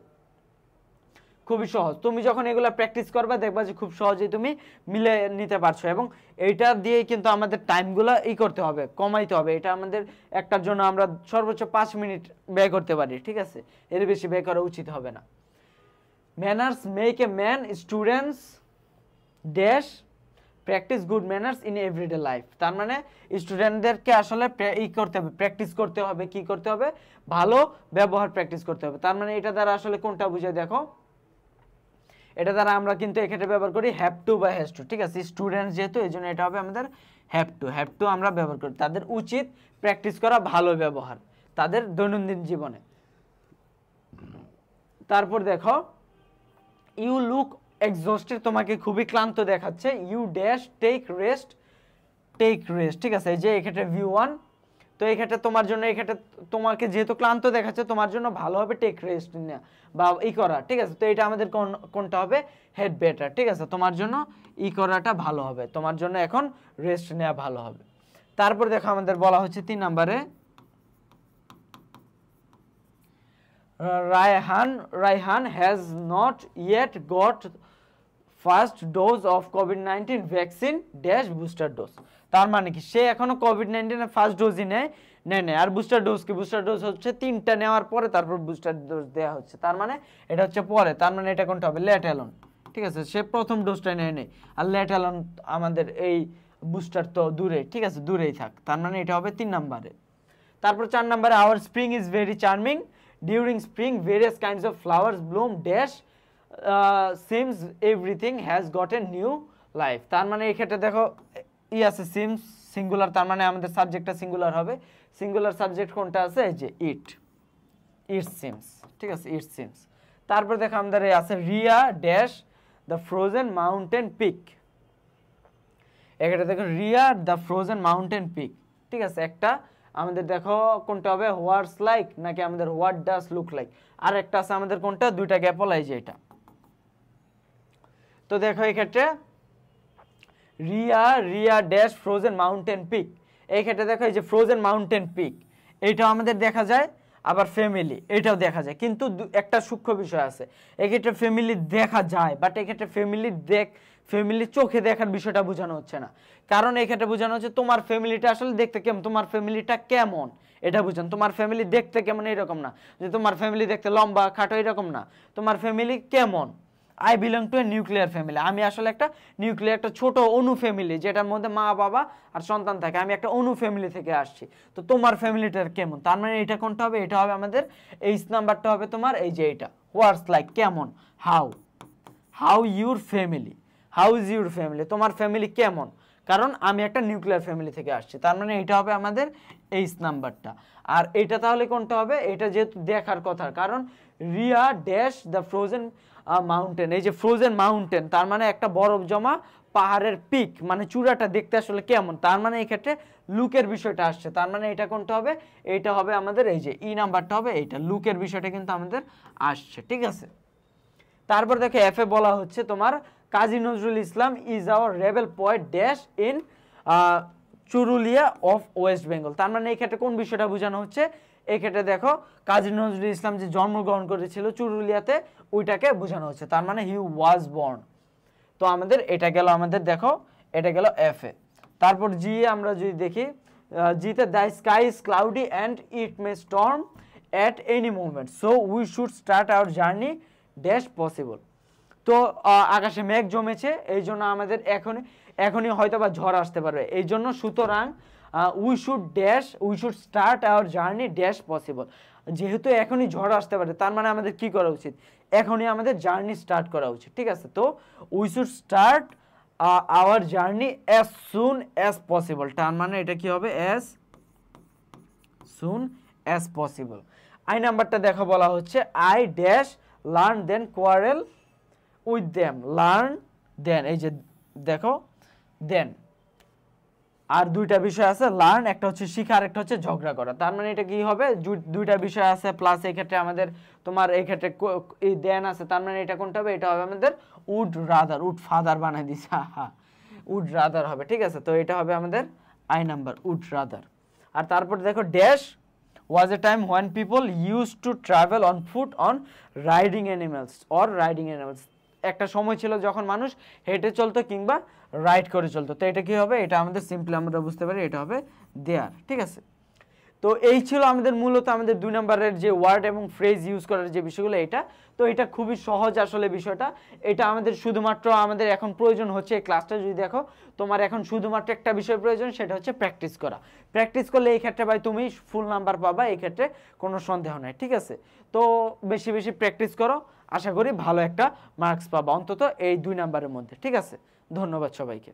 খুবই সহজ। তুমি যখন এগুলো প্র্যাকটিস করবা দেখবা যে খুব সহজেই তুমি মিলে নিতে পারছো, এবং এইটা দিয়েই কিন্তু আমাদের টাইমগুলো করতে হবে, কমাইতে হবে। এটা আমাদের একটার জন্য আমরা সর্বোচ্চ 5 মিনিট ব্যয় করতে পারি, ঠিক আছে, এর বেশি ব্যয় করা উচিত হবে না। Manners make a man, students dash practise good manners in everyday life, তার মানে স্টুডেন্টদেরকে আসলে করতে হবে, প্র্যাকটিস করতে হবে, কি করতে হবে, ভালো ব্যবহার প্র্যাকটিস করতে হবে। তার মানে এটা দ্বারা আসলে কোনটা বুঝে, দেখো এটা দ্বারা আমরা কিন্তু এক্ষেত্রে ব্যবহার করি হ্যাভ টু বা হ্যাজ টু, ঠিক আছে, স্টুডেন্টস যেহেতু এই জন্য এটা হবে আমাদের হ্যাভ টু আমরা ব্যবহার করি, তাদের উচিত প্র্যাকটিস করা ভালো ব্যবহার তাদের দৈনন্দিন জীবনে। তারপর দেখো ইউ লুক এক্সস্টেড, তোমাকে খুবই ক্লান্ত দেখাচ্ছে, ইউ ড্যাশ টেক রেস্ট, ঠিক আছে, এই যে এক্ষেত্রে V1, তো এই ক্ষেত্রে তোমার জন্য এই ক্ষেত্রে তোমাকে যেহেতু ক্লান্ত দেখাচ্ছে, তোমার জন্য ভালো হবে টেক রেস্ট নেওয়া বা করা, ঠিক আছে, তো এটা আমাদের কোনটা হবে, হেড বেটার, ঠিক আছে, তোমার জন্য করাটা ভালো হবে, তোমার জন্য এখন রেস্ট নেওয়া ভালো হবে। তারপর দেখো আমাদের বলা হচ্ছে 3 নম্বরে Raihan has not yet goat first dose of COVID-19 vaccine dash booster dose, তার মানে কি সে এখনো কোভিড-19 এর ফার্স্ট ডোজই নেয়, আর বুস্টার ডোজ কি, বুস্টার ডোজ হচ্ছে 3টা নেওয়ার পরে তারপর বুস্টার ডোজ দেওয়া হচ্ছে, তার মানে এটা হচ্ছে পরে, তার মানে এটা কোনটা হবে, লেট অ্যালোন, ঠিক আছে, সে প্রথম ডোজটা নেয়, আর লেট অ্যালোন আমাদের এই বুস্টার তো দূরে, ঠিক আছে, দূরেই থাক, তার মানে এটা হবে 3 নম্বরে। তারপর 4 নম্বরে our spring is very charming, during spring various kinds of flowers bloom dash seems everything has gotten new life, তার মানে এই ক্ষেত্রে দেখো আছে সিমস সিঙ্গুলার, তার মানে আমাদের সাবজেক্টটা সিঙ্গুলার হবে, সিঙ্গুলার সাবজেক্ট কোনটা আছে, এই যে ইট সিমস, ঠিক আছে, ইট সিমস। তারপর দেখো আমাদের আছে Riya dash the frozen mountain peak, এখানে দেখো Riya the frozen mountain peak, ঠিক আছে, একটা আমাদের দেখো কোনটা হবে, হোয়াটস লাইক নাকি আমাদের হোয়াট ডাজ লুক লাইক। আর একটা আছে আমাদের কোনটা, দুইটা গ্যাপল, এই যে এটা। তো দেখো এই ক্ষেত্রে Riya dash frozen mountain peak, এই ক্ষেত্রে দেখো এই যে ফ্রোজেন মাউন্টেন পিক এইটাও আমাদের দেখা যায়, আবার ফ্যামিলি এটাও দেখা যায়, কিন্তু একটা সূক্ষ্ম বিষয় আছে, এক্ষেত্রে ফ্যামিলি দেখা যায় বাট এক্ষেত্রে ফ্যামিলি চোখে দেখার বিষয়টা বোঝানো হচ্ছে না, কারণ এক্ষেত্রে বোঝানো হচ্ছে তোমার ফ্যামিলিটা আসলে দেখতে কেমন, তোমার ফ্যামিলিটা কেমন এটা বুঝান। তোমার ফ্যামিলি দেখতে কেমন এরকম না, যে তোমার ফ্যামিলি দেখতে লম্বা খাটো এরকম না, তোমার ফ্যামিলি কেমন। I belong to A nuclear family, আমি আসলে একটা নিউক্লিয়ার, একটা ছোট অণু ফ্যামিলি যেটার মধ্যে মা বাবা আর সন্তান থাকে, আমি একটা অণু ফ্যামিলি থেকে আসছি। তো তোমার ফ্যামিলিটার কেমন, তার মানে এটা কোনটা হবে, এটা হবে আমাদের এইচ নাম্বারটা হবে তোমার এই যে এটা, হোয়াটস লাইক কেমন, how your family, how is your family, তোমার ফ্যামিলি কেমন, কারণ আমি একটা নিউক্লিয়ার ফ্যামিলি থেকে আসছি, তার মানে এটা হবে আমাদের এইচ নাম্বারটা। আর এটা তাহলে কোনটা হবে, এটা যেহেতু দেখার কথা, কারণ Riya dash the frozen mountain, এই যে ফ্রোজেন মাউন্টেন তার মানে একটা বরফ জমা পাহাড়ের পিক, মানে চূড়াটা দেখতে আসলে কেমন, তার মানে এই ক্ষেত্রে লুকের বিষয়টা আসছে, তার মানে এটা কোনটা হবে, এইটা হবে আমাদের এই যে ই নাম্বারটা হবে এইটা, লুকের বিষয়টা কিন্তু আমাদের আসছে, ঠিক আছে। তারপর দেখো এফ এ বলা হচ্ছে তোমার Kazi Nazrul Islam is our rebel poet dash in Churulia of West Bengal, তার মানে এই ক্ষেত্রে কোন বিষয়টা বোঝানো হচ্ছে, এই ক্ষেত্রে দেখো কাজী নজরুল ইসলাম যে জন্মগ্রহণ করেছিল চুরুলিয়াতে ওইটাকে বোঝানো হচ্ছে, তার মানে হি ওয়াজ বর্ন। তো আমাদের এটা গেল, আমাদের দেখো এটা গেল এফ এ। তারপর জি এ আমরা যদি দেখি, জিতে the sky is cloudy and it may storm at any moment so we should start our journey dash possible. তো আকাশে মেঘ জমেছে, এই জন্য আমাদের এখনই হয়তো বা ঝড় আসতে পারবে, এই জন্য সুতরাং we should start our journey dash possible, যেহেতু এখনই ঝড় আসতে পারে তার মানে আমাদের কি করা উচিত, এখনই আমাদের জার্নি স্টার্ট করা উচিত, ঠিক আছে। তো we should start our journey as soon as possible, তার মানে এটা কি হবে, as soon as possible. I নাম্বারটা দেখো বলা হচ্ছে I dash learn then quarrel with them, learn then, এই যে দেখো দেন, আর দুইটা বিষয় আছে লার্ন, একটা হচ্ছে শিখা আর একটা হচ্ছে ঝগড়া করা, তার মানে এটা কি হবে, দুইটা বিষয় আছে প্লাস এই ক্ষেত্রে আমাদের তোমার এই ক্ষেত্রে এই দেন আছে, তার মানে এটা কোনটা হবে, এটা হবে আমাদের উড রাদার, উড ফাদার বানাই দিছে, উড রাদার হবে, ঠিক আছে। তো এটা হবে আমাদের আই নাম্বার, উড রাদার। আর তারপর দেখো dash was a time when people used to travel on foot on riding animals or riding animals, একটা সময় ছিল যখন মানুষ হেঁটে চলতো কিংবা রাইড করে চলতো, তো এটা কি হবে, এটা আমাদের সিম্পলি আমরা বুঝতে পারি এটা হবে দেয়ার, ঠিক আছে। তো এই ছিল আমাদের মূলত আমাদের 2 নম্বরের যে ওয়ার্ড এবং ফ্রেজ ইউজ করার যে বিষয়গুলো, এটা তো এটা খুবই সহজ আসলে বিষয়টা, এটা আমাদের শুধুমাত্র আমাদের এখন প্রয়োজন হচ্ছে এই ক্লাসটা যদি দেখো তোমার এখন শুধুমাত্র একটা বিষয় প্রয়োজন, সেটা হচ্ছে প্র্যাকটিস করা। প্র্যাকটিস করলে এই ক্ষেত্রে ভাই তুমি ফুল নাম্বার পাবা, এই ক্ষেত্রে কোনো সন্দেহ নাই, ঠিক আছে। তো বেশি বেশি প্র্যাকটিস করো, আশা করি ভালো একটা মার্কস পাবা অন্তত এই 2 নম্বরের মধ্যে, ঠিক আছে। ধন্যবাদ সবাইকে।